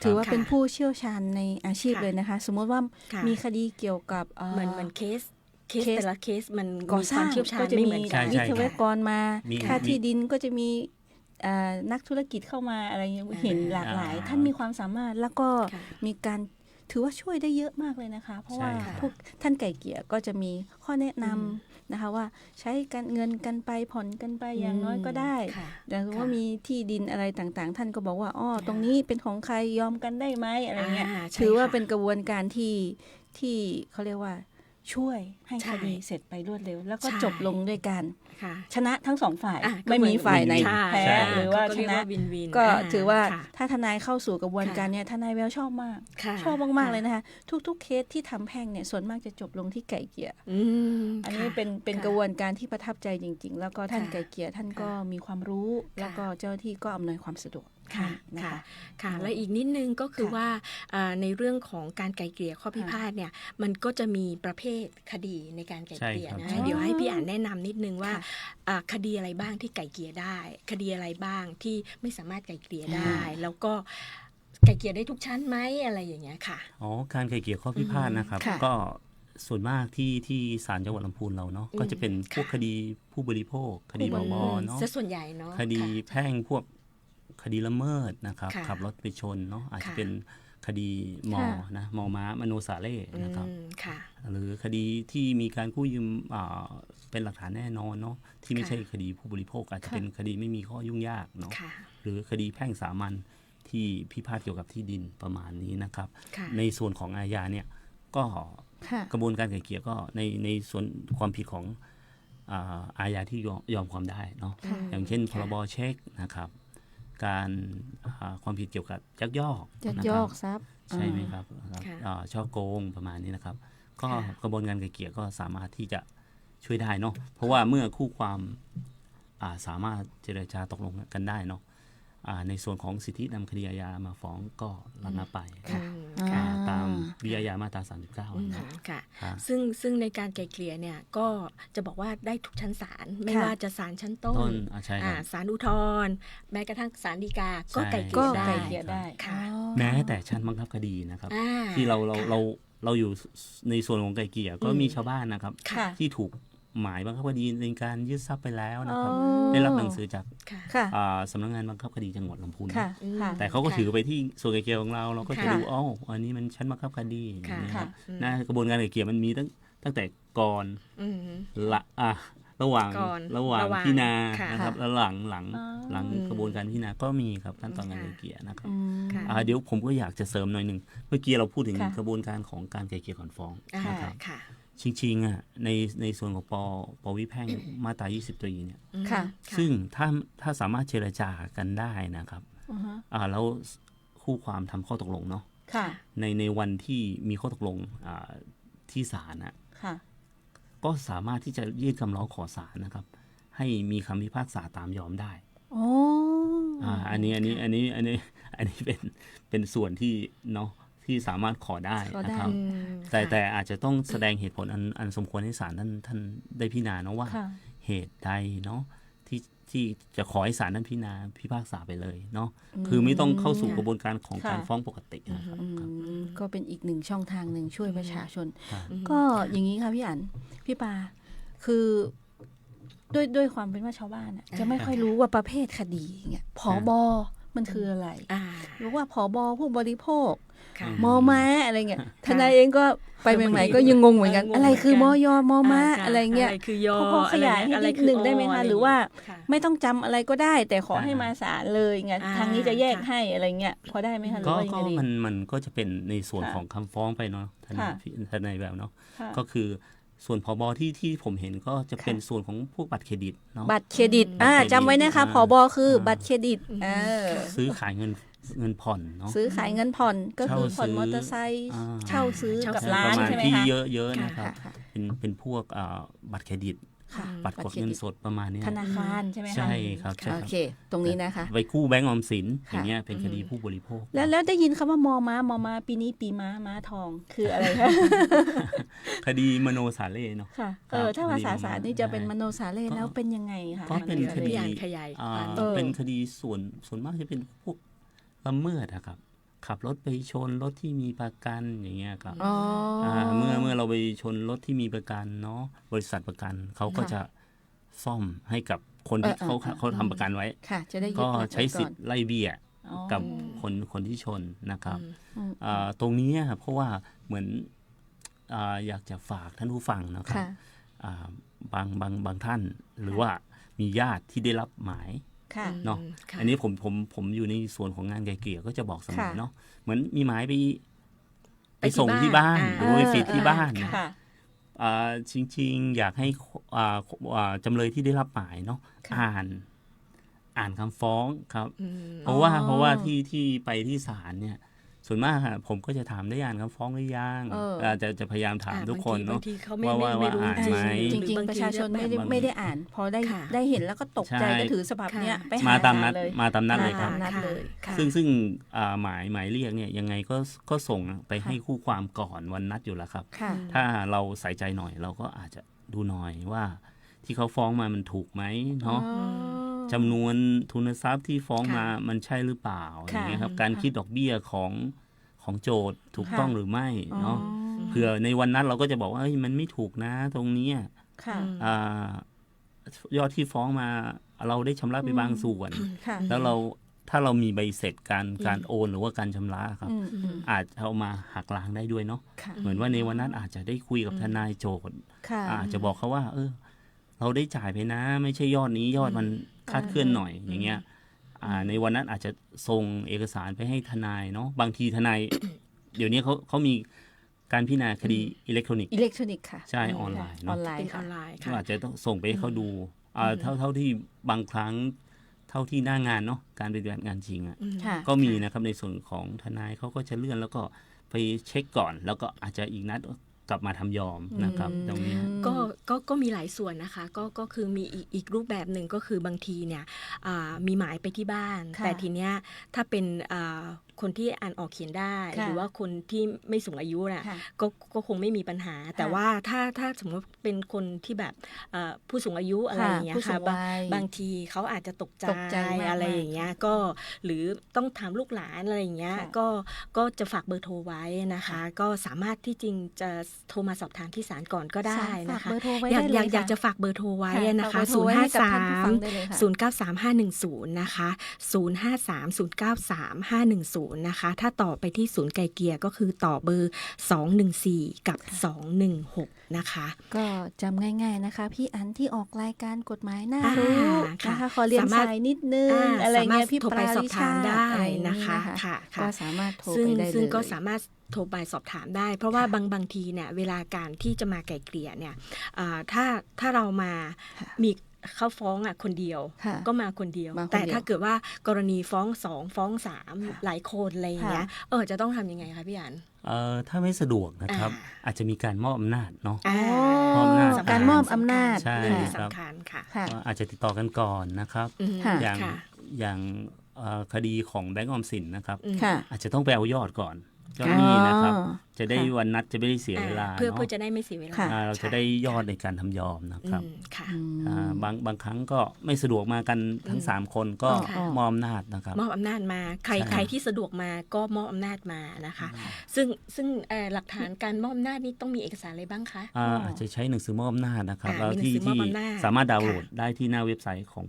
ถือว่า ค่ะ เป็นผู้เชี่ยวชาญในอาชีพ ค่ะ เลยนะคะ สมมติว่า ค่ะ มีคดีเกี่ยวกับเหมือนเคส เคส แต่ละเคสมัน ก่อ มี ส ควา ร้าม ง เชี่ยวชาญ ก็จะ ไม่ มี เหมือน ใช่ กัน วิ ใช่ ศวกรมา มี ค่า มี ที่ดินก็จะมีนักธุรกิจเข้ามาอะไรอย่างเงี้ยเห็นหลากหลาย ท่านมีความสามารถแล้วก็ ค่ะ มีการถือว่าช่วยได้เยอะมากเลยนะคะ เพราะว่า ใช่ค่ะ พวกท่านไก่เกลี่ยก็จะมีข้อแนะนำ อืม นะคะว่าใช้การเงินกันไปผ่อนกันไปอย่างน้อยก็ได้ ค่ะ อย่างว่ามีที่ดินอะไรต่างๆ ท่านก็บอกว่าตรงนี้เป็นของใครยอมกันได้ไหมอะไรเงี้ย ใช่ ถือว่า ค่ะ เป็นกระบวนการที่เขาเรียกว่าช่วยให้ ใช่ คดีเสร็จไปรวดเร็ว แล้วก็ ใช่ จบลงด้วยกัน ค่ะ ชนะทั้งสองฝ่าย อ่ะก็ ไม่มีฝ่ายไหน ใช่ แพ้ ใช่ หรือว่า ก็ ช เรียก นะ ว่าวินวิน ก็ถือว่า ค่ะ ถ้าทนายเข้าสู่กระบวนการ ค่ะ เนี่ยทนายแววชอบมาก ค่ะ ชอบมากๆเลยนะคะทุกๆเคสที่ทำแพ่งเนี่ยส่วนมากจะจบลงที่ไก่เกลี่ย อืม อันนี้ ค่ะ เป็น ค่ะ กระบวนการที่ประทับใจจริง ๆ แล้วก็ท่าน ค่ะ ไก่เกลี่ยท่านก็มีความรู้ แล้วก็เจ้าหน้าที่ก็อำนวยความสะดวก ค่ะ ให้นะ ค่ะ คะ ค่ะ และอีกนิดนึงก็คือ ค่ะ ว่าในเรื่องของการไกล่เกลี่ยข้อพิพาทเนี่ยมันก็จะมีประเภทคดีในการไกล่เกลี่ย ใช่ครับ นะ ใช่ เดี๋ยวให้พี่อ่านแนะนำนิดนึงว่า ค่ะ คดีอะไรบ้างที่ไกล่เกลี่ยได้ คดีอะไรบ้างที่ไม่สามารถไกล่เกลี่ยได้ แล้วก็ไกล่เกลี่ยได้ทุกชั้นไหมอะไรอย่างเงี้ยค่ะ อ๋อการไกล่เกลี่ยข้อพิพาทนะครับ ค่ะ ก็ส่วนมากที่ศาลจังหวัดลำพูนเราเนาะก็จะเป็นพวก ค่ะ คดีผู้บริโภค คดีบมเนาะ ซะส่วนใหญ่เนาะ คดี ค่ะ แพ่งพวกคดีละเมิดนะครับ ค่ะ ขับรถไปชนเนาะอาจจะ ค่ะ เป็นคดีมอ ค่ะ นะมอม้ามโนสาเล่นะครับ ค่ะ หรือคดีที่มีการกู้ยืมเป็นหลักฐานแน่นอนเนาะที่ไม่ ค่ะ ใช่คดีผู้บริโภคอาจจะ ค่ะ เป็นคดีไม่มีข้อยุ่งยากเนาะ ค่ะ หรือคดีแพ่งสามัญที่พิพาทเกี่ยวกับที่ดินประมาณนี้นะครับ ค่ะ ในส่วนของอาญาเนี่ยก็ ค่ะ กระบวนการไกล่เกลี่ยก็ในส่วนความผิดของ อาญาที่ยอมความได้เนาะ ค่ะ อย่างเช่นพรบเช็คนะครับ การความผิดเกี่ยวกับยักยอก ยัก นะ ย ค อ รับ กทรัพย์ ใช่ไหมครับ ค่ะ ช่อโกงประมาณนี้นะครับ ก็ ค่ะ กระบวนการไกล่เกลี่ยก็สามารถที่จะช่วยได้เนาะเพราะว่าเมื่อคู่ความสามารถเจรจาตกลงกันได้เนาะในส่วนของสิทธินำคดีอาญามาฟ้องก็ระงับไป ค่ะ ตามวิอาญามาตรา 39 อืม นะ ค่ะ ครับ ซึ่งในการไกล่เกลี่ยเนี่ยก็จะบอกว่าได้ทุกชั้นศาลไม่ ค่ะ ว่าจะศาลชั้นต้ ต้ น นใช่ครับ ศาลอุทธรณ์แม้กระทั่งศาลฎีกาก็ ใช่ ไกล่เก ก็ ลี่ยได้ ไกลเกลี่ยได้ ค่ะ อ๋อ แม้แต่ชั้นบังคับคดีนะครับ อ่า ที่เรา ค่ะ อยู่ในส่วนของไกล่เกลี่ยก็ อืม มีชาวบ้านนะครับ ค่ะ ที่ถูกหมายบังคับคดีในการยึดทรัพย์ไปแล้วนะครับ อ๋อ ได้รับหนังสือจาก ค่ะ ค่ะ สำนักงานบังคับคดีจังหวัดลำพูน ค่ะ ค่ะ แต่เขาก็ ค่ะ ถือไปที่ส่วนไกล่เกลี่ยของเราก็จะ ค่ะ ดูอันนี้มันชั้นบังคับคดีอย่าง ค่ะ นี้ครับ อืม นะกระบวนการไกล่เกลี่ยมันมีตั้งแต่ก่อน อืม ระหว่าง ก่อน ระหว่าง ระหว่าง พิจารณา ค่ะ นะครับ แล้วหลัง อ๋อ กระบวนการพิจารณาก็มีครับขั้นตอนการไกล่เกลี่ยนะครับ อืม ค่ะ เดี๋ยวผมก็อยากจะเสริมหน่อยหนึ่งเมื่อกี้เราพูดถึง ค่ะ กระบวนการของการไกล่เกลี่ยก่อนฟ้อง อ่า นะครับ ค่ะ จริงๆในส่วนของปวิแพ่งมาตรา 20 ตรีเนี่ย อืม ค่ะ ซึ่งถ้าสามารถเจรจากันได้นะครับ อือฮะ แล้วคู่ความทำข้อตกลงเนาะ ค่ะ ในวันที่มีข้อตกลงที่ศาลนะ ค่ะ ก็สามารถที่จะยื่นคำร้องขอศาลนะครับ ให้มีคำพิพากษาตามยอมได้ โอ้ อันนี้เป็นส่วนที่เนาะที่สามารถขอได้ ขอได้ นะครับ อืม แต่ ค่ะ อาจจะต้องแสดงเหตุผลอันสมควรให้ศาลท่านได้พิจารณาเนาะว่า ค่ะ เหตุใดเนาะที่จะขอให้ศาลท่านพิพากษาไปเลยเนาะคือไม่ต้องเข้าสู่กระบวนการของ ค่ะ การฟ้องปกตินะครับ ก็เป็นอีกหนึ่งช่องทางหนึ่งช่วยประชาชน ครับ ก็อย่างนี้ค่ะพี่อั๋นพี่ปาคือด้วยความเป็นว่าชาวบ้านอะจะไม่ค่อยรู้ว่าประเภทคดีเงี้ยผบมันคืออะไร อ่า หรือว่าผบผู้บริโภค ค่ะ มอม้าอะไรเงี้ยทนายเองก็ไปใหม่ๆก็ยังงงเหมือนกัน อะไรคือมอยมอม้าอะไรเงี้ย อะไรคือยอ พอขยายให้ อะไร นิด คือ หนึ่งได้ไหม อ คะหรือว่า ค่ะ ไม่ต้องจำอะไรก็ได้ แต่ขอให้มาศาลเลยไง อ่า ทางนี้จะแยก ค่ะ ให้อะไรเงี้ยพอได้ไหมคะหรือ ก็ ว่ายังไงดี มันก็จะเป็นในส่วน ค่ะ ของคำฟ้องไปเนาะท ค่ะ นายแบบเนาะ ค่ะ ก็คือส่วนผบที่ผมเห็นก็จะเป็นส่วนของพวกบัตรเครดิตเนาะ บัตรเครดิต บัตรเครดิต จำไว้นะคะ อ่า ผบคือบัตรเครดิตเออ ซื้อขายเงินผ่อนเนาะ ซื้อขายเงินผ่อนก็คือ เช่า ผ่อน ซื้อ มอเตอร์ไซค์ อ่า เช่าซื้อ เช่า กับ ซื้อ ร้า ป น ระมาณ ใช่ไหม ที่ คะ เยอะๆนะครับ ค่ะ เป็นพวกบัตรเครดิต ค่ะ บัตรกดเงินสดประมาณเนี้ย ธนาคารใช่ไหมคะ ใช่ครับใช่ โอ ครับ เค ตรงนี้นะคะ ไปกู้แบงก์ออมสิน ค่ะ อย่างเงี้ยเป็นคดีผู้บริโภค แล้วได้ยินคำว่ามอม้าปีนี้ปีม้าทองคืออะไรคะ คดีมโนสาเล่เนาะ ค่ะ ครับ ถ้าภาษาศาสตร์นี่จะเป็น ได้ มโนสาเล่ ก็ แล้วเป็นยังไงคะ ก็เป็น มั คดี พี่อ่านขยายความ เป็นคดีส่วนมากจะเป็นพวกละเมิดอะครับ ขับรถไปชนรถที่มีประกันอย่างเงี้ยครับ อ๋ออ เมื่อเราไปชนรถที่มีประกันเนาะบริษัทประกันเขาก็ ค่ะ จะซ่อมให้กับคนที่ เออเออ เขาทำประกันไว้ ค่ะ จะได้ยึด ก็ รถไว้ ใช้สิท ก่อน ธิ์ไล่เบี้ย อ๋อ กับคนที่ชนนะครับ อืม ตรงนี้เพราะว่าเหมือนอยากจะฝากท่านผู้ฟังนะครับ ค่ะ บางท่านหรือว่ามีญาติที่ได้รับหมาย ค่ะ เนาะ ค่ะ อันนี้ผมอยู่ในส่วนของงานไกลเกลี่ยก็จะบอกเสมอ ค่ะ เนาะเหมือนมีหมายไป ไปที่ ส่งที่บ้าน บ้าน หรือว่าไปปิดที่บ้าน ค่ะ ค่ะ จริงๆ อยากให้จำเลยที่ได้รับหมายเนาะ ค่ะ อ่านคำฟ้องครับ อืม เพราะว่าที่ไปที่ศาลเนี่ย ส่วนมากผมก็จะถามได้อ่านคำฟ้องหรือยัง จะพยายามถามทุกคนเนาะ บางทีเขาไม่ ว่า ไม่รู้ อ่าน จริง ไหม จ หอ ริง บ ๆ ประชาชนไม่ได้ แบบ ไม่ได้อ่าน พอได้ ค่ะ ได้เห็นแล้วก็ตกใจ ใช่ ก็ถือฉบับเนี้ยไปหา มาตามนัด เลย มาตามนัดเลยครับ ตามนัดเลย ค่ะ ซึ่งหมายเรียกเนี่ยยังไงก็ส่งไปให้คู่ความก่อนวันนัดอยู่แล้วครับ ค่ะ ถ้าเราใส่ใจหน่อยเราก็อาจจะดูหน่อยว่า ที่เขาฟ้องมามันถูกไหมเนาะจำนวนทุนทรัพย์ที่ฟ้องมามันใช่หรือเปล่าอย่างเงี้ยครับการคิดดอกเบี้ยของโจทย์ถูกต้องหรือไม่เนาะเผื่อในวันนั้นเราก็จะบอกว่าเฮ้ยมันไม่ถูกนะตรงเนี้ย ค่ะ ยอดที่ฟ้องมาเราได้ชำระไปบางส่วน ค่ะ แล้วถ้าเรามีใบเสร็จการโอนหรือว่าการชำระครับ อาจเอามาหักล้างได้ด้วยเนาะ ค่ะ เหมือนว่าในวันนั้นอาจจะได้คุยกับทนายโจทย์ ค่ะ อาจจะบอกเขาว่า เราได้จ่ายไปนะ ไม่ใช่ยอดนี้ยอดมันคลาดเคลื่อนหน่อยอย่างเงี้ยในวันนั้นอาจจะส่งเอกสารไปให้ทนายเนาะบางทีทนาย เดี๋ยวนี้เขามี การพิจารณาคดีอิเล็กทรอนิกส์ อิเล็กทรอนิกส์ค่ะ ใช่ออนไลน์ อ เนาะ อนไล เป็น น์ อ ค่ะ อนไลน์ ก็ ค่ะ อาจจะต้องส่งไปให้เขาดูเท่าที่บางครั้งเท่าที่หน้างานเนาะการปฏิบัติงานจริงอ่ะ ค่ะ ก็มีนะครับในส่วนของทนายเขาก็จะเลื่อนแล้วก็ไปเช็คก่อน แล้วก็อาจจะอีกนัดกลับมาทำยอมนะครับตรงนี้ ก็มีหลายส่วนนะคะก็คือมีอีกรูปแบบหนึ่งก็คือบางทีเนี่ยมีหมายไปที่บ้าน ค่ะ แต่ทีเนี้ยถ้าเป็นคนที่อ่านออกเขียนได้ ค่ะ หรือว่าคนที่ไม่สูงอายุน่ะ ค่ะ ก็คงไม่มีปัญหา แต่ว่าถ้าสมมติเป็นคนที่แบบผู้สูงอายุอะไรอย่างเงี้ย ผู้สู ค่ะ งวัย บางทีเขาอาจจะตกใจ ตกใจมากๆ อะไรอย่างเงี้ยก็หรือต้องถามลูกหลานอะไรอย่างเงี้ย ค่ะ ก็จะฝากเบอร์โทรไว้นะคะ ก็สามารถที่จริงจะโทรมาสอบถามที่ศาลก่อนก็ได้นะคะ ฝากเบอร์โทรไว้ อยาก ได้เลย อยาก ค่ะ จะฝากเบอร์โทรไว้ ค่ะ นะคะ ฝากเบอร์โทรไว้ให้กับท่านผู้ฟังได้เลยค่ะ 053-093-510 นะคะ 053-093-510 นะคะ ถ้าต่อไปที่ศูนย์ไกลเกลี่ยก็คือต่อเบอร์ 214 กับ 216 นะคะ ก็จำง่ายๆนะคะ พี่อันที่ออกรายการกฎหมายน่า อ่า รู้ ค่ะ นะคะขอเรียน สามารถ สายนิดนึงอะไรเงี้ยพี่ โทร ป ไป รา สอบ ลิ ถาม ชา ได้ อะไรอย่าง นะ งี้ คะค่ะ ก็สามารถโทร ซึ่ ไป ง ได้เลย ซึ่งก็สามารถโทรไปสอบถามได้ เพราะว่าบางทีเนี่ยเวลาการที่จะมาไกล่เกลี่ยเนี่ยถ้าเรามามีเขาฟ้องคนเดียว ค่ะ ก็มาคนเดียว มาคนเดียว แต่ถ้าเกิดว่ากรณีฟ้อง2ฟ้อง3หลายคนอะไรอย่างเงี้ยจะต้องทำยังไงคะพี่อัน ถ้าไม่สะดวกนะครับ อาจจะมีการมอบอำนาจเนาะ มอบอำนาจ การมอบอำนาจ ใช่ เรื่องนี้ ครับ สำคัญค่ะ ค่ะ ก็อาจจะติดต่อกันก่อนนะครับ ค่ะ อย่าง ค่ะ อย่างคดีของแบงก์ออมสินนะครับ ค่ะ อาจจะต้องไปเอายอดก่อนเจ้าหนี้นะครับ อ๋อ จะได้ ค่ะ วันนัดจะไม่ได้เสียเวลา เพื่อ เนาะ จะได้ไม่เสียเวลา ค่ะ เราจะได้ยอดในการทำยอมนะครับ ค่ะ บางครั้งก็ไม่สะดวกมากันทั้ง3คนก็ ค่ะ มอบอำนาจนะครับ มอบอำนาจมาใคร ใช่ ใครที่สะดวกมาก็มอบอำนาจมานะคะ ซึ่งหลักฐานการมอบอำนาจนี่ต้องมีเอกสารอะไรบ้างคะ อาจจะใช้หนังสือมอบอำนาจนะครับ มีหนังสือมอบอำนาจ สามารถดาวน์โหลด ค่ะ ได้ที่หน้าเว็บไซต์ขอ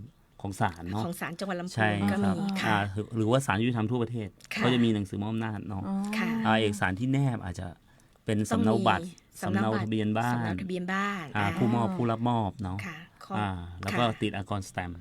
งศาลเนาะ ของศาลจังหวัดลำพู ใช่ นก็ ค มี รับ ค่ะ หรือว่าศาลยุติธรรมทั่วประเทศ ค่ะ ก็จะมีหนังสือมอบอำนาจเนาะ ค่ะ เอกสารที่แนบอาจจะเป็นสำเนาบัตรสำเนาทะเบียนบ้า สำเนาน ทะเบียนบ้าน ผู้มอบผู้รับมอบเนาะ ค่ะ แล้วก็ติดอากรสแตมป์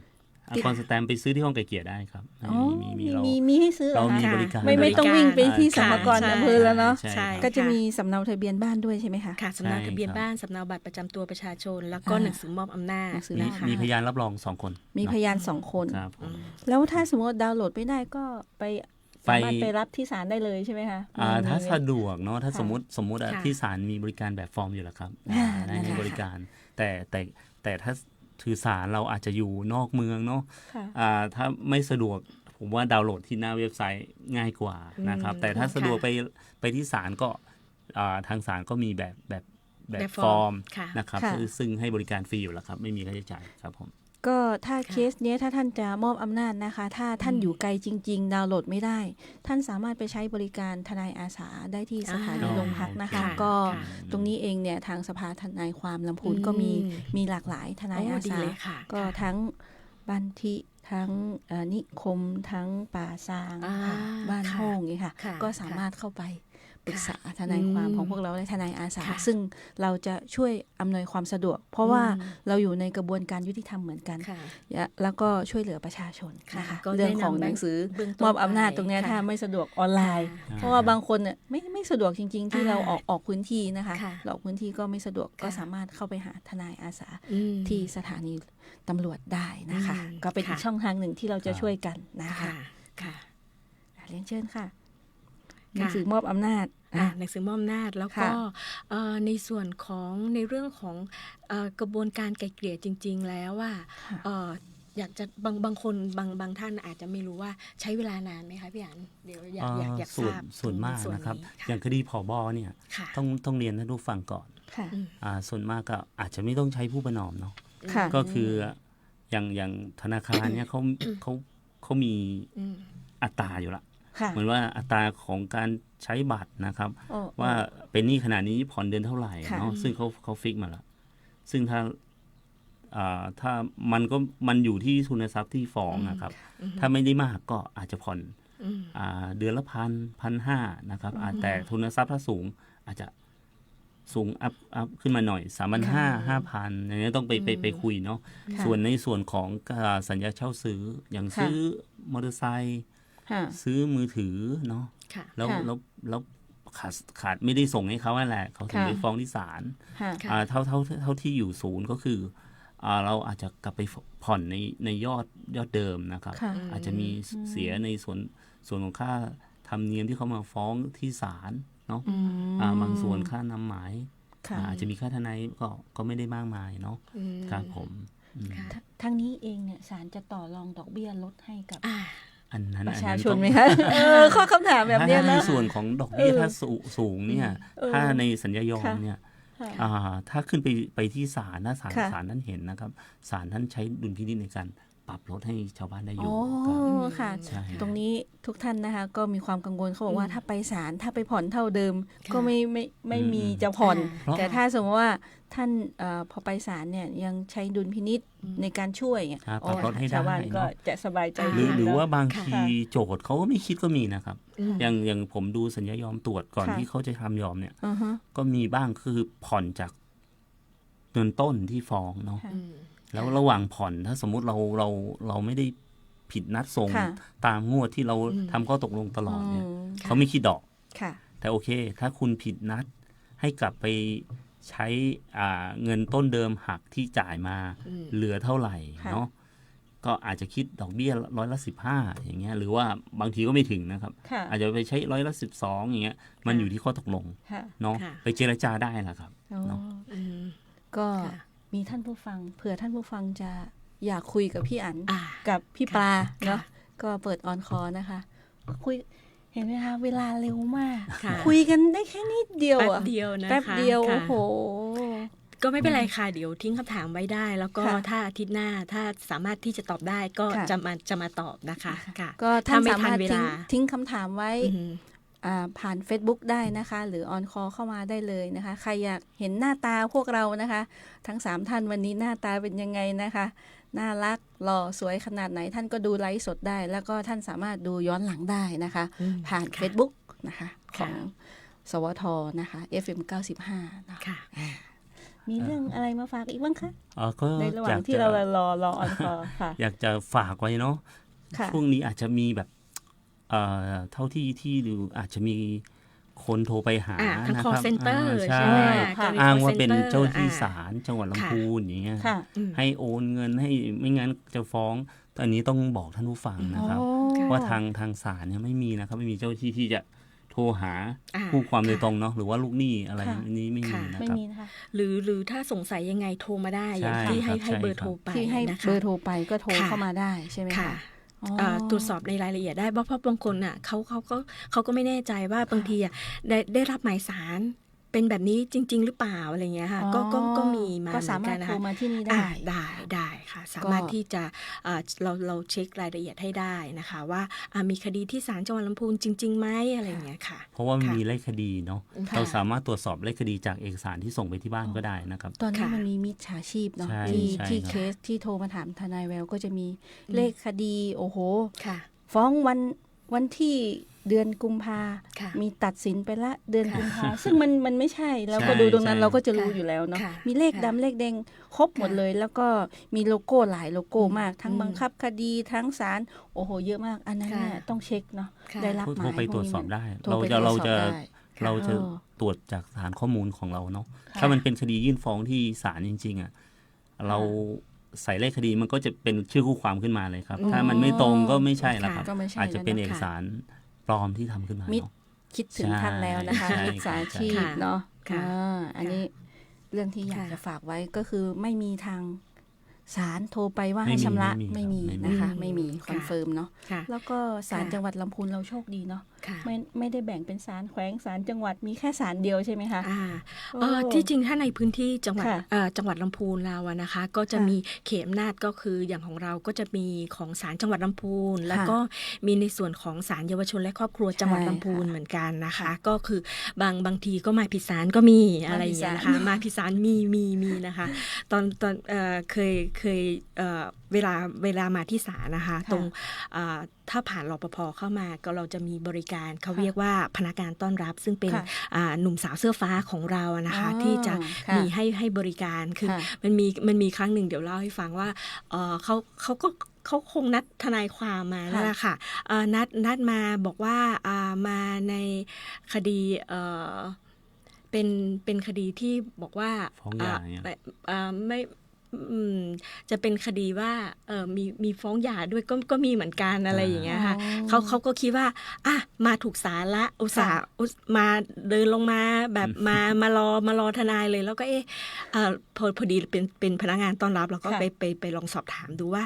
อากรสแตมป์ไปซื้อที่ห้องไกลเกลี่ยได้ครับ อ๋อ มีเรา มีให้ซื้อเหร เรา อ มี คะ บริการ ไม่ต้องวิ่งไปที่ส ค่ะ รรพากร ใช่ อำเภอแล้วเนาะ ใช่ ใช่ ครับ ก็จะมีสำเนาทะเบียนบ้านด้วยใช่ไหมคะ ค่ะสำเนา ใช่ ทะเบียน ครับ บ้านสำเนาบัตรประจำตัวประชาชน แล้วก็หนังสือมอบอำนาจ หนังสือ มี นะคะ มีพยานรับรอง2 คน มีพยาน2 คน ครับผม แล้วถ้าสมมติดาวน์โหลดไม่ได้ก็ไป ไป สามารถไปรับที่ศาลได้เลยใช่ไหมคะ ถ้า มี สะดวกเนาะถ้า ค่ะ สมมติอะ ค่ะ ที่ศาลมีบริการแบบฟอร์มอยู่แล้วครับ อ่า ได้ นั่นแห ให้ ละ บริการ แต่ถ้าถือศาลเราอาจจะอยู่นอกเมืองเนาะ ค่ะ ถ้าไม่สะดวกผมว่าดาวน์โหลดที่หน้าเว็บไซต์ง่ายกว่านะครับ แต่ถ้าสะดวกไปที่ศาลก็ทางศาลก็มีแบบฟอร์ม ค่ะ นะครับ ค่ะ ซึ่งให้บริการฟรีอยู่แล้วครับ ไม่มีค่าใช้จ่ายครับผม ก็ถ้าเคสเนี้ยถ้าท่านจะมอบอำนาจนะคะ ถ้าท่านอยู่ไกลจริง ๆ ดาวน์โหลดไม่ได้ ท่านสามารถไปใช้บริการทนายอาสาได้ที่สถานี อ่า โรงพักนะคะ ค่ะ ก็ ค่ะ ตรงนี้เองเนี่ยทางสภาทนายความลำพูนก็มีหลากหลายทนายอา ดี สา เลยค่ะ ก็ทั้งบันทิทั้งนิคมทั้งป่าซาง อ่า ค่ะบ้าน ค่ะ โฮ่งนี่ค่ะ ค่ะ ก็สามารถเข้าไปปรึกษา ค่ะ ทนายความ อืม ของพวกเราและทนายอาสา ค่ะ ซึ่งเราจะช่วยอำนวยความสะดวก เพราะว่า อืม เราอยู่ในกระบวนการยุติธรรมเหมือนกัน ค่ะ แล้วก็ช่วยเหลือประชาชนนะคะ ก็ เรื่องของ แนะนำ หนังสือ เบื้องต้น มอบอำนาจตรงเนี้ย ไป ถ้า ค่ะ ไม่สะดวกออนไลน์ ค่ะ เพราะว่าบางคนเนี่ยไม่สะดวกจริง ๆ ที่ อ่า เราออกพื้นที่นะคะ ค่ะ เราออกพื้นที่ก็ไม่สะดวกก็ ค่ะ สามารถเข้าไปหาทนายอาสา อืม ที่สถานีตำรวจได้นะคะ อืม ก็เป็นอีก ค่ะ ช่องทางหนึ่งที่เราจะ ครับ ช่วยกันนะคะ ค่ะค่ะ เรียนเชิญค่ะห ค่ะ นังสือมอบอำนาจ หนังสือมอบอำนาจแล้วก็ ค่ะ ในส่วนของในเรื่องของกระบวนการไกล่เกลี่ยจริง ๆ แล้วว่า ค่ะ อยากจะบางคนบางท่านอาจจะไม่รู้ว่าใช้เวลานานไหมคะพี่อันเดี๋ยวอยากทราบ ส่วนมาก ส่ว นะครับ ค่ะ อย่างคดีผบเนี่ย ค่ะ ต้องเรียนท่านผู้ฟังก่อน ค่ะ อืม ส่วนมากก็อาจจะไม่ต้องใช้ผู้ประนอมเนาะ ค่ะ ก็คืออย่างธนาคารเนี่ยเขามี อืม อัตราอยู่ละ ค่ะ เหมือนว่าอัตราของการใช้บัตรนะครับ อ๋อ ว่าเป็นหนี้ขนาดนี้ผ่อนเดือนเท่าไหร่ ค่ะ เนาะซึ่งเขาฟิกมาแล้วซึ่งถ้ามันอยู่ที่ทุนทรัพย์ที่ฟ้องนะครับ ถ้าไม่ได้มากก็อาจจะผ่อน อืม เดือนละ1,500นะครับแต่ทุนทรัพย์ถ้าสูงอาจจะสูงอัพขึ้นมาหน่อย3,500 5,000อย่างนี้ยต้องไปคุยเนาะ ค่ะ ส่วนในส่วนของสัญญาเช่าซื้ออย่าง ค่ะ ซื้อมอเตอร์ไซค์ ค่ะ ซื้อมือถือเนาะ ค่ะ แล้ว ค่ะ แล้ว ขาดไม่ได้ส่งให้เขานั่นแหละเขาถึง ค่ะ ไปฟ้องที่ศาล ค่ะ เท่าที่อยู่ศูนย์ก็คือเราอาจจะกลับไปผ่อนในยอดเดิมนะครับ ค่ะ อาจจะมีเสียในส่วนของค่าธรรมเนียมที่เขามาฟ้องที่ศาลเนาะบางส่วนค่านำหมาย ค่ะ อาจจะมีค่าทนายก็ไม่ได้มากมายเนาะครับผม ค่ะ ทั้งนี้เองเนี่ยศาลจะต่อรองดอกเบี้ยลดให้กับ อันนั้น ประชาช ต้ น อง ไหมคะข้อคำถามแบบเนี้ย ถ้าใน นะ ส่วนของดอกเบี้ย เออ ถ้าสูงเนี่ย ถ้าในสัญญายอม ค่ะ เนี่ย ค่ะ ถ้าขึ้นไปที่ศาลนะศาล ค่ะ ท่านเห็นนะครับศาลท่านใช้ดุลพินิจในการปรับลดให้ชาวบ้านได้อ อ๋ ยู่ อ ครับ ค่ะ ใช่ ตรงนี้ทุกท่านนะคะก็มีความกังวลเขาบอกว่าถ้าไปศาลถ้าไปผ่อนเท่าเดิม ก็ไม่มีจะผ่อน เพราะ แต่ถ้าสมมติว่าท่านพอไปศาลเนี่ยยังใช้ดุลพินิษในการช่วยเนี่ย ครับปรับลดให้ได้ ชาวบ้านก็ เนอะ จะสบายใจ หรือ ขึ้น หรือ เนะ ว่าบาง ค่ะ ทีโจทย์เขาก็ไม่คิดก็มีนะครับ อย่างผมดูสัญญายอมตรวจก่อน ค่ะ ที่เขาจะทำยอมเนี่ย อือฮึ ก็มีบ้างคือผ่อนจากเงินต้นที่ฟ้องเนาะ ค่ะ แล้วระหว่างผ่อนถ้าสมมุติเราไม่ได้ผิดนัดส่ง ค่ะ ตามงวดที่เราทำข้อตกลงตลอดเนี่ย อืม เขาไม่คิดดอก ค่ะ แต่โอเค ถ้าคุณผิดนัดให้กลับไปใช้เงินต้นเดิมหักที่จ่ายมาเหลือเท่าไหร่ ค่ะ เนาะก็อาจจะคิดดอกเบี้ย15%อย่างเงี้ยหรือว่าบางทีก็ไม่ถึงนะครับ ค่ะ อาจจะไปใช้12%อย่างเงี้ยมันอยู่ที่ข้อตกลง ค่ะ เนาะ ค่ะ ไปเจรจาได้แหละครับ อ๋อ เนาะ ก็ ค่ะ มีท่านผู้ฟังเผื่อท่านผู้ฟังจะอยากคุยกับพี่อั๋น กับพี่ ค่ะ ปลา ค่ะ เนาะก็เปิดออนคอนะคะ คุยเห็นไหมคะเวลาเร็วมาก ค่ะ คุยกันได้แค่นิดเดียว แป๊บ อะ เดียวนะคะ แป๊บเดียว ค่ะ โอ้โห ก็ไม่เป็นไรค่ะ เดี๋ยวทิ้งคำถามไว้ได้ แล้วก็ ค่ะ ถ้าอาทิตย์หน้าถ้าสามารถที่จะตอบได้ก็ ค่ะ จะมาตอบนะคะค่ะ ก็ท่าน ถ้าไม่ สามารถ ทันเวลา ทิ้งคำถามไว้ อืม ผ่าน Facebook ได้นะคะ หรือออนคอเข้ามาได้เลยนะคะ ใครอยากเห็นหน้าตาพวกเรานะคะ ทั้ง 3 ท่านวันนี้หน้าตาเป็นยังไงนะคะ น่ารักหล่อสวยขนาดไหนท่านก็ดูไลฟ์สดได้ แล้วก็ท่านสามารถดูย้อนหลังได้นะคะ ผ่าน ค่ะ Facebook นะคะข ค่ะ องสวทนะคะ FM 95นะคะ ค่ะ มีเรื่องอะไรมาฝากอีกบ้างคะ ก็ ในระหว่า อง ยาก ที่ จะ เรารอออนคอค่ะ อยากจะฝากไว้เนาะ ค่ะ ช่วงนี้อาจจะมีแบบเท่าที่ดูอาจจะมีคนโทรไปหา ทาง นะ call ครับ center ใช่ ใช่ไหมคะ อ้างว่าเป็น call center เจ้าที่ อ่า ศาลจังหวัดลำพูนอย่างเงี้ย ค่ะ ให้โอนเงินให้ไม่งั้นจะฟ้องตอนนี้ต้องบอกท่านผู้ฟังนะครับ ว่าทางศาลเนี่ยไม่มีนะครับ ไม่มีเจ้าที่ที่จะโทรหา อ่า คู่ความโดย ค่ะ ตรงเนาะหรือว่าลูกหนี้อะไร ค่ะ นี้ไม่มี ค่ะ นะ ไม่ ครับ มีนะคะ หรือถ้าสงสัยยังไงโทรมาได้อย่าง ใช่ ที่ให้ ครับ เบอร์ ใช่ โทรไป ที่ให้ นะคะ เบอร์โทรไปก็โทร ค่ะ เข้ามาได้ใช่ไหม ค่ะ คะอ๋อ ตรวจสอบในรายละเอียดได้เพราะบางคนอ่ะเขาก็ไม่แน่ใจว่าบางทีอ่ะได้รับหมายสารเป็นแบบนี้จริง ๆ หรือเปล่าอะไรเงี้ยค่ะก็มีมา ก็ เหมื สา อน มา กั ร น ถ นะ โทร คะ มาที่นี่ อ่า ได้ ได้ค่ะ สามารถที่จะเราเช็ครายละเอียดให้ได้นะคะ ว่ามีคดีที่ศาลจังหวัดลำพูนจริงๆไหมอะไรอย่างเงี้ยค่ะ เพราะว่ามัน ค่ะ มีเลขคดีเนาะ ค่ะ เราสามารถตรวจสอบเลขคดีจากเอกสารที่ส่งไปที่บ้านก็ได้นะครับ ตอนนี้ ค่ะ มันมีมิจฉาชีพเนาะ ใช่ ที่ ใช่ ที่ ครับ เคสที่โทรมาถามทนายแววก็จะมีเลขคดีโอ้โห ค่ะ ฟ้องวันที่เดือนกุมภา ค่ะ มีตัดสินไปละเดือน ค่ะ กุมภาซึ่งมันไม่ใช่เราก็ ใช่ ดูตรงนั้น ใช่ เราก็จะรู้ ค่ะ อยู่แล้วเนาะ ค่ะ มีเลข ค่ะ ดำเลขแดงครบหมด ค่ะ เลย แล้วก็มีโลโก้หลายโลโก้มาก ทั้ง อืม บังคับคดีทั้งศาลโอ้โหเยอะมากอันนั้นเนี่ย ค่ะ ต้องเช็คเนาะ ค่ะ ได้รับห โท มาร ย ไป พ ตร ว ว ก จ นี้ สอบได้ โทรไปตรวจสอบได้ เราจะ อ๋อ ตรวจจากฐานข้อมูลของเราเนาะ ค่ะ ถ้ามันเป็นคดียื่นฟ้องที่ศาลจริงๆอ่ะเราใส่เลขคดีมันก็จะเป็นชื่อคู่ความขึ้นมาเลยครับ ถ้ามันไม่ตรงก็ไม่ใช่ละครับ ก็ไม่ใช่ อาจจะเป็น แล้ว เอก เนาะ สารปลอมที่ทำขึ้นมา มิตร เนาะ คิดถึงท่านแล้วนะคะ ใช่ มิจฉาชีพ ค่ะ เนาะ ค่ะ อันนี้เรื่องที่อยาก ค่ะ จะฝากไว้ก็คือไม่มีทางศาลโทรไปว่า ไม่ ให้ มี ชำระ ไม่ ไม่ มี มี ครับ นะคะ ไม่ ไม่ มี มี ค่ะ คอนเฟิร์มเนาะ ค่ะ แล้วก็ศาล ค่ะ จังหวัดลำพูนเราโชคดีเนาะ ค่ะ ไม่ได้แบ่งเป็นศาลแขวงศาลจังหวัดมีแค่ศาลเดียวใช่ไหมคะ โอ้ ที่จริงถ้าในพื้นที่จังหวัด ค่ะ จังหวัดลำพูนเราอะนะคะ ก็จะ ค่ะ มีเขตอำนาจก็คืออย่างของเราก็จะมีของศาลจังหวัดลำพูน แล้ว ค่ะ ก็มีในส่วนของศาลเยาวชนและครอบครัวจังหวัดลำพูน ค่ะ เหมือนกันนะคะ ค่ะ ก็คือบางทีก็มาผิดศาลก็มีอะไรอย่างเงี้ยนะคะ มา มาผิดศาลมีนะคะ ตอนเคยเวลามาที่ศาลนะคะ ค่ะ ตรงถ้าผ่านรปภเข้ามาก็เราจะมีบริการเขา ค่ะ เรียกว่าพนักงานต้อนรับ ซึ่งเป็น ค่ะ หนุ่มสาวเสื้อฟ้าของเรานะคะ อ๋อ ที่จะ ค่ะ มีให้บริการคือ ค่ะ มันมีครั้งหนึ่งเดี๋ยวเล่าให้ฟังว่าเขา เขาคงนัดทนายความมานั่นแหละค่ะนัดมาบอกว่ามาในคดีเป็นคดีที่บอกว่า ฟ้องหย่าเนี่ย ไม่จะเป็นคดีว่ามีฟ้องหย่าด้วยก็มีเหมือนกันอะไรอย่างเงี้ยค่ะเขาก็คิดว่ามาถูกศาลละอุตส่าห์มาเดินลงมาแบบมารอทนายเลยแล้วก็พอดีเป็นพนักงานต้อนรับแล้วก็ไปลองสอบถามดูว่า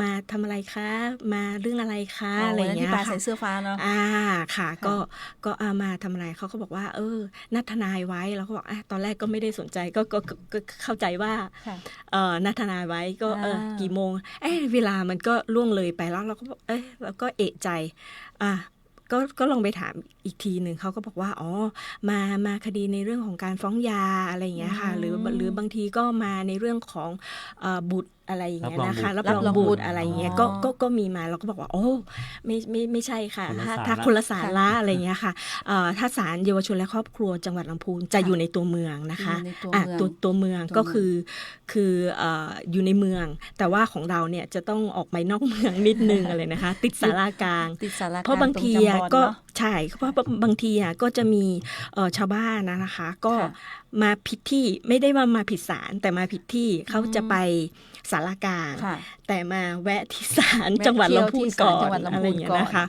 มาทำอะไรคะมาเรื่องอะไรคะอะไรอย่างเงี้ย ที่ปาใส่เสื้อฟ้าเนาะค่ะก็มาทำอะไรเขาก็บอกว่านัดทนายไว้แล้วก็บอกตอนแรกก็ไม่ได้สนใจก็เข้าใจว่านัดทนายไว้ก็กี่โมงเวลามันก็ล่วงเลยไปแล้วเราก็แล้วก็เอะใจก็ลองไปถามอีกทีหนึ่งเขาก็บอกว่ามาคดีในเรื่องของการฟ้องหย่าอะไรอย่างเงี้ยค่ะหรือบางทีก็มาในเรื่องของบุตรอะไรอย่างเงี้ยนะคะรับรองบุตรอะไรอย่างเงี้ยก็มีมาเราก็บอกว่าไม่ใช่ค่ะถ้าคนละศาลละอะไรอย่างเงี้ยค่ะถ้าศาลเยาวชนและครอบครัวจังหวัดลำพูนจะอยู่ในตัวเมืองนะคะตัวเมืองก็คืออยู่ในเมืองแต่ว่าของเราเนี่ยจะต้องออกไปนอกเมืองนิดนึงอะไรนะคะติดศาลากลางเพราะบางทีก็ใช่เพราะบางทีก็จะมีชาวบ้านนะคะก็มาผิดที่ไม่ได้ว่ามาผิดศาลแต่มาผิดที่เขาจะไปศาลากลางแต่มาแวะที่ศาลจังหวัดลำพูนก่อนอะไรอย่างเงี้ยนะคะ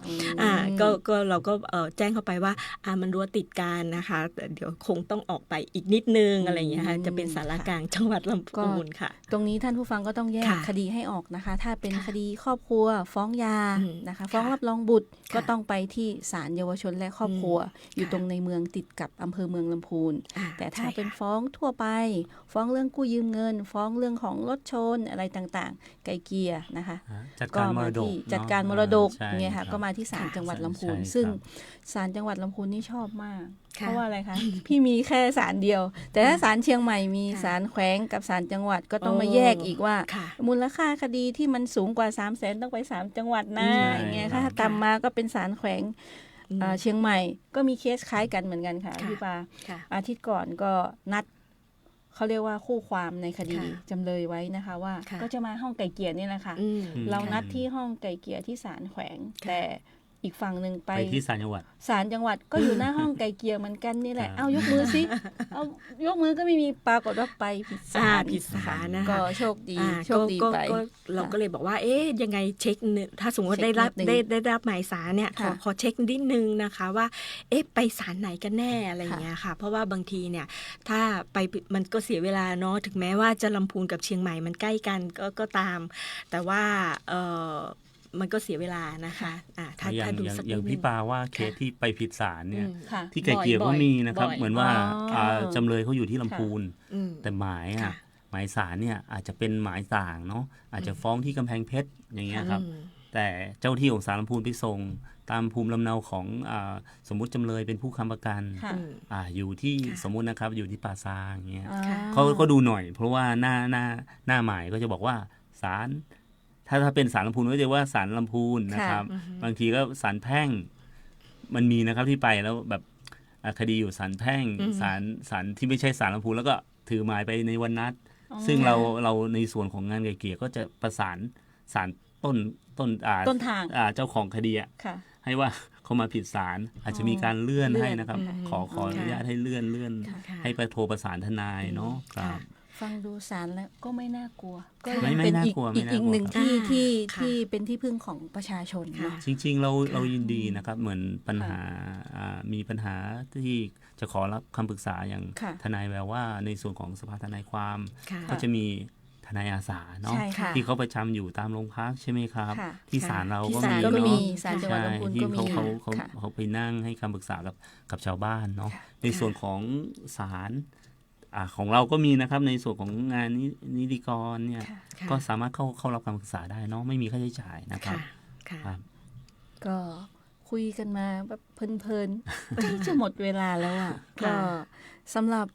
ก็เราก็แจ้งเข้าไปว่ามันรั้วติดกันนะคะเดี๋ยวคงต้องออกไปอีกนิดนึงอะไรอย่างเงี้ยค่ะจะเป็นศาลากลางจังหวัดลำพูนค่ะตรงนี้ท่านผู้ฟังก็ต้องแยกคดีให้ออกนะคะถ้าเป็นคดีครอบครัวฟ้องหย่านะคะฟ้องรับรองบุตรก็ต้องไปที่ศาลเยาวชนและครอบครัวอยู่ตรงในเมืองติดกับอำเภอเมืองลำพูนแต่ถ้าเป็นฟ้องทั่วไปฟ้องเรื่องกู้ยืมเงินฟ้องเรื่องของรถชนอะไรต่างๆไกลเกลี่ยนะคะจัดการมรดกเนี่ยค่ะก็มาที่ศาลจังหวัดลำพูนซึ่งศาลจังหวัดลำพูนนี่ชอบมากเพราะว่าอะไรคะพี่มีแค่ศาลเดียวแต่ถ้าศาลเชียงใหม่มีศาลแขวงกับศาลจังหวัดก็ต้องมาแยกอีกว่ามูลค่าคดีที่มันสูงกว่า 300,000 ต้องไป3จังหวัดนะอย่างเงี้ยค่ะถ้าต่ำมาก็เป็นศาลแขวงเชียงใหม่ก็มีเคสคล้ายกันเหมือนกันค่ะพี่ปาอาทิตย์ก่อนก็นัดเขาเรียกว่าคู่ความในคดีจำเลยไว้นะคะว่าก็จะมาห้องไกล่เกลี่ยนี่แหละค่ะเรานัดที่ห้องไกล่เกลี่ยที่ศาลแขวงแต่อีกฝั่งหนึ่งไปที่ศาลจังหวัดก็อยู่หน้าห้องไกล่เกลี่ยเหมือนกันนี่แหละเอายกมือสิเอายกมือก็ไม่มีปรากฏว่าไปผิดศาลนะคะก็โชคดีไปเราก็เลยบอกว่ายังไงเช็คถ้าสมมติได้รับหมายศาลเนี่ยขอเช็คนิดนึงนะคะว่าไปศาลไหนกันแน่อะไรอย่างเงี้ยค่ะเพราะว่าบางทีเนี่ยถ้าไปมันก็เสียเวลาเนาะถึงแม้ว่าจะลำพูนกับเชียงใหม่มันใกล้กันก็ตามแต่ว่ามันก็เสียเวลานะคะถ้าดูสักอย่างพี่ปาว่าเคสที่ไปผิดศาลเนี่ยที่ไกลเกลี่ยก็มีนะครับเหมือนว่าจำเลยเขาอยู่ที่ลำพูนแต่หมายศาลเนี่ยอาจจะเป็นหมายต่างเนาะอาจจะฟ้องที่กำแพงเพชรอย่างเงี้ยครับแต่เจ้าที่ของศาลลำพูนไปส่งตามภูมิลำเนาของสมมุติจำเลยเป็นผู้ค้ำประกันอยู่ที่สมมุตินะครับอยู่ที่ป่าซางอย่างเงี้ยเขาก็ดูหน่อยเพราะว่าหน้าหมายก็จะบอกว่าศาลถ้าเป็นศาลลำพูนก็จะว่าศาลลำพูนนะครับบางทีก็ศาลแพ่งมันมีนะครับที่ไปแล้วแบบคดีอยู่ศาลแพ่งศาลที่ไม่ใช่ศาลลำพูนแล้วก็ถือหมายไปในวันนัดซึ่งเราในส่วนของงานไกล่เกลี่ยก็จะประสานศาลต้นทางเจ้าของคดีให้ว่าเขามาผิดศาลอาจจะมีการเลื่อนให้นะครับขออนุญาตให้เลื่อนให้ไปโทรประสานทนายเนาะฟังดูศาลแล้วก็ไม่น่ากลัวก็เป็นอีกหนึ่งที่เป็นที่พึ่งของประชาชนนะจริงๆเรายินดีนะครับเหมือนปัญหามีปัญหาที่จะขอรับคำปรึกษาอย่างทนายแววว่าในส่วนของสภาทนายความก็จะมีทนายอาสาเนาะที่เขาประจำอยู่ตามโรงพักใช่ไหมครับที่ศาลเราก็มีศาลจังหวัดลำพูนก็มีเขาไปนั่งให้คำปรึกษากับชาวบ้านเนาะในส่วนของศาลของเราก็มีนะครับในส่วนของงานนิติกรเนี่ยก็สามารถเข้ารับคำปรึกษาได้เนาะไม่มีค่าใช้จ่ายนะครับก็คุยกันมาแบบเพลินๆจะหมดเวลาแล้วอ่ะก็สำหรับ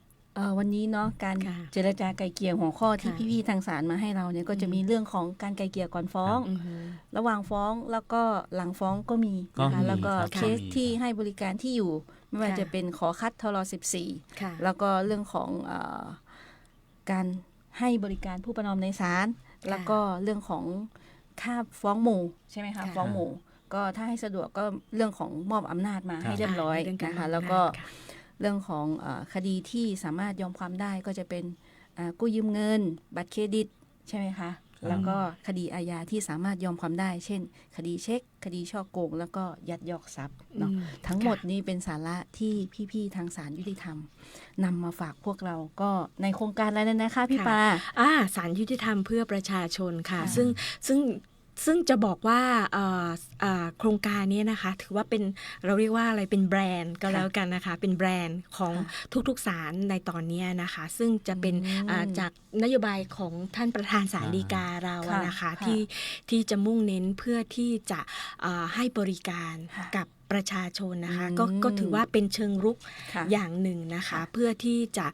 วันนี้เนาะการเจรจาไกล่เกลี่ยหัวข้อที่พี่ๆทางศาลมาให้เราเนี่ยก็จะมีเรื่องของการไกล่เกลี่ยก่อนฟ้องระหว่างฟ้องแล้วก็หลังฟ้องก็มีนะคะแล้วก็เคสที่ให้บริการที่อยู่ไม่ว่าจะเป็นขอคัดทร.14แล้วก็เรื่องของการ ให้บริการผู้ประนอมในศาลแล้วก็เรื่องของค่าฟ้องหมู่ใช่ไหมคะฟ้องหมู่ก็ถ้าให้สะดวกก็เรื่องของมอบอำนาจมาให้เรียบร้อยนะคะแล้วก็เรื่องของคดีที่สามารถยอมความได้ก็จะเป็นกู้ยืมเงินบัตรเครดิตใช่ไหมคะแล้วก็คดีอาญาที่สามารถยอมความได้เช่นคดีเช็คคดีฉ้อโกงแล้วก็ยักยอกทรัพย์เนาะทั้งหมดนี้เป็นสาระที่พี่ๆทางศาลยุติธรรมนำมาฝากพวกเราก็ในโครงการอะไรนั่นนะคะพี่ปาศาลยุติธรรมเพื่อประชาชนค่ะซึ่งจะบอกว่าโครงการนี้นะคะถือว่าเป็นเราเรียกว่าอะไรเป็นแบรนด์ก็แล้วกันนะคะเป็นแบรนด์ของทุกๆศาลในตอนนี้นะคะซึ่งจะเป็นจากนโยบายของท่านประธานศาลฎีกาเรานะคะที่จะมุ่งเน้นเพื่อที่จะให้บริการกับประชาชนนะคะก็ถือว่าเป็นเชิงรุกอย่างหนึ่งนะคะเพื่อที่จะ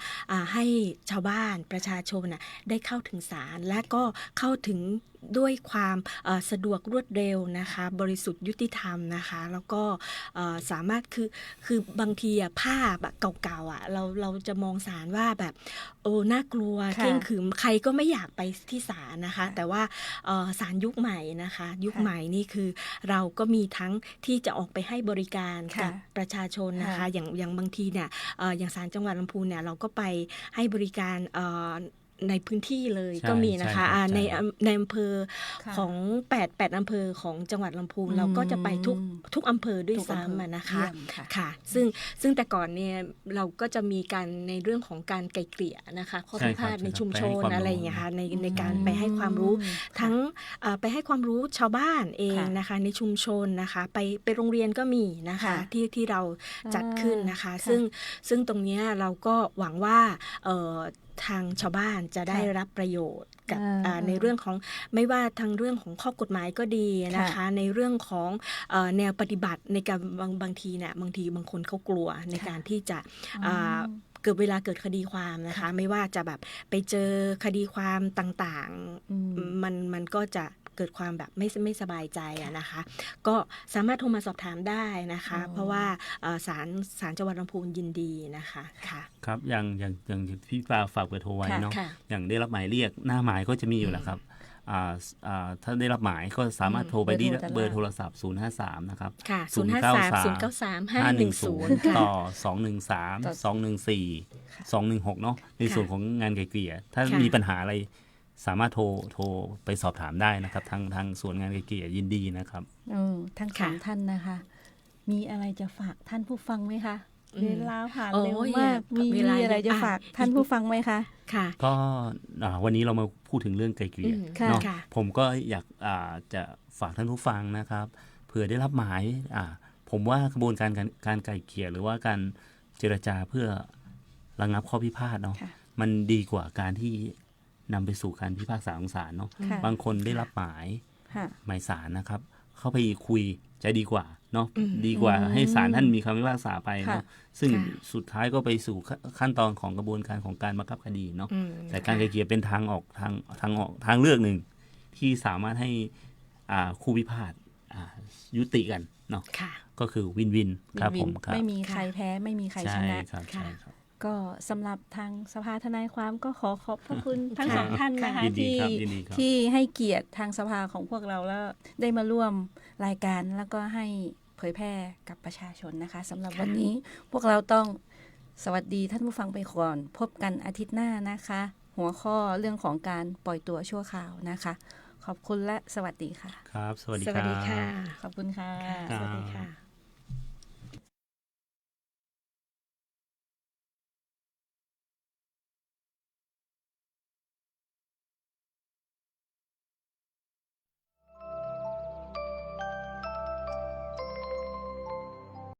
ให้ชาวบ้านประชาชนได้เข้าถึงศาลและก็เข้าถึงด้วยความสะดวกรวดเร็วนะคะบริสุทธิ์ยุติธรรมนะคะแล้วก็สามารถคือบางทีภาพเก่าๆเราจะมองศาลว่าแบบน่ากลัวเคร่งขรึมใครก็ไม่อยากไปที่ศาลนะคะแต่ว่าศาลยุคใหม่นะคะยุคใหม่นี่คือเราก็มีทั้งที่จะออกไปให้บริการกับประชาชนนะคะอย่างบางทีเนี่ยอย่างศาลจังหวัดลำพูนเนี่ยเราก็ไปให้บริการในพื้นที่เลยก็มีนะคะในอำเภอของ8อำเภอของจังหวัดลำพูนเราก็จะไปทุกอำเภอด้วยซ้ำนะคะค่ะซึ่งแต่ก่อนเนี่ยเราก็จะมีการในเรื่องของการไกล่เกลี่ยนะคะข้อพิพาทในชุมชนอะไรอย่างเงี้ยค่ะในการไปให้ความรู้ทั้งไปให้ความรู้ชาวบ้านเองนะคะในชุมชนนะคะไปโรงเรียนก็มีนะคะที่เราจัดขึ้นนะคะซึ่งตรงนี้เราก็หวังว่าทางชาวบ้านจะได้รับประโยชน์กับในเรื่องของไม่ว่าทางเรื่องของข้อกฎหมายก็ดีนะคะในเรื่องของแนวปฏิบัติในการบางทีเนี่ยบางคนเขากลัวในการที่จะเกิดเวลาเกิดคดีความนะคะไม่ว่าจะแบบไปเจอคดีความต่างๆมันก็จะเกิดความแบบไม่สบายใจนะคะก็สามารถโทรมาสอบถามได้นะคะเพราะว่าศาลจังหวัดลำพูนยินดีนะคะค่ะครับอย่างพี่ปาฝากเบอร์โทรไว้เนาะอย่างได้รับหมายเรียกหน้าหมายก็จะมีอยู่แล้วครับถ้าได้รับหมายก็สามารถโทรไปที่เบอร์โทรศัพท์053นะครับ053 ต่อ213 214 216เนาะในส่วนของงานไกล่เกลี่ยถ้ามีปัญหาอะไรสามารถโทรไปสอบถามได้นะครับทางส่วนงานไกล่เกลี่ยยินดีนะครับทั้งสองท่านนะคะมีอะไรจะฝากท่านผู้ฟังไหมคะเวลาผ่านเร็วมากมีอะไรจะฝากท่านผู้ฟังไหมคะค่ะก็วันนี้เรามาพูดถึงเรื่องไกล่เกลี่ยเนาะผมก็อยากจะฝากท่านผู้ฟังนะครับเผื่อได้รับหมายผมว่ากระบวนการไกล่เกลี่ยหรือว่าการเจรจาเพื่อระงับข้อพิพาทเนาะมันดีกว่าการที่นำไปสู่การพิพากษาของศาลเนาะบางคนได้รับหมายศาลนะครับเข้าไปคุยจะดีกว่าเนาะดีกว่าให้ศาลท่านมีคำพิพากษาไปเนาะซึ่งสุดท้ายก็ไปสู่ขั้นตอนของกระบวนการของการบังคับคดีเนาะแต่การไกล่เกลี่ยเป็นทางออกทางเลือกหนึ่งที่สามารถให้คู่พิพาทยุติกันเนาะก็คือวินวินครับผมไม่มีใครแพ้ไม่มีใครชนะก็สำหรับทางสภาทนายความก็ขอบพระคุณทั้งสองท่านนะคะที่ให้เกียรติทางสภาของพวกเราแล้วได้มาร่วมรายการแล้วก็ให้เผยแพร่กับประชาชนนะคะสำหรับวันนี้พวกเราต้องสวัสดีท่านผู้ฟังไปก่อนพบกันอาทิตย์หน้านะคะหัวข้อเรื่องของการปล่อยตัวชั่วคราวนะคะขอบคุณและสวัสดีค่ะครับสวัสดีค่ะขอบคุณค่ะสวัสดีค่ะ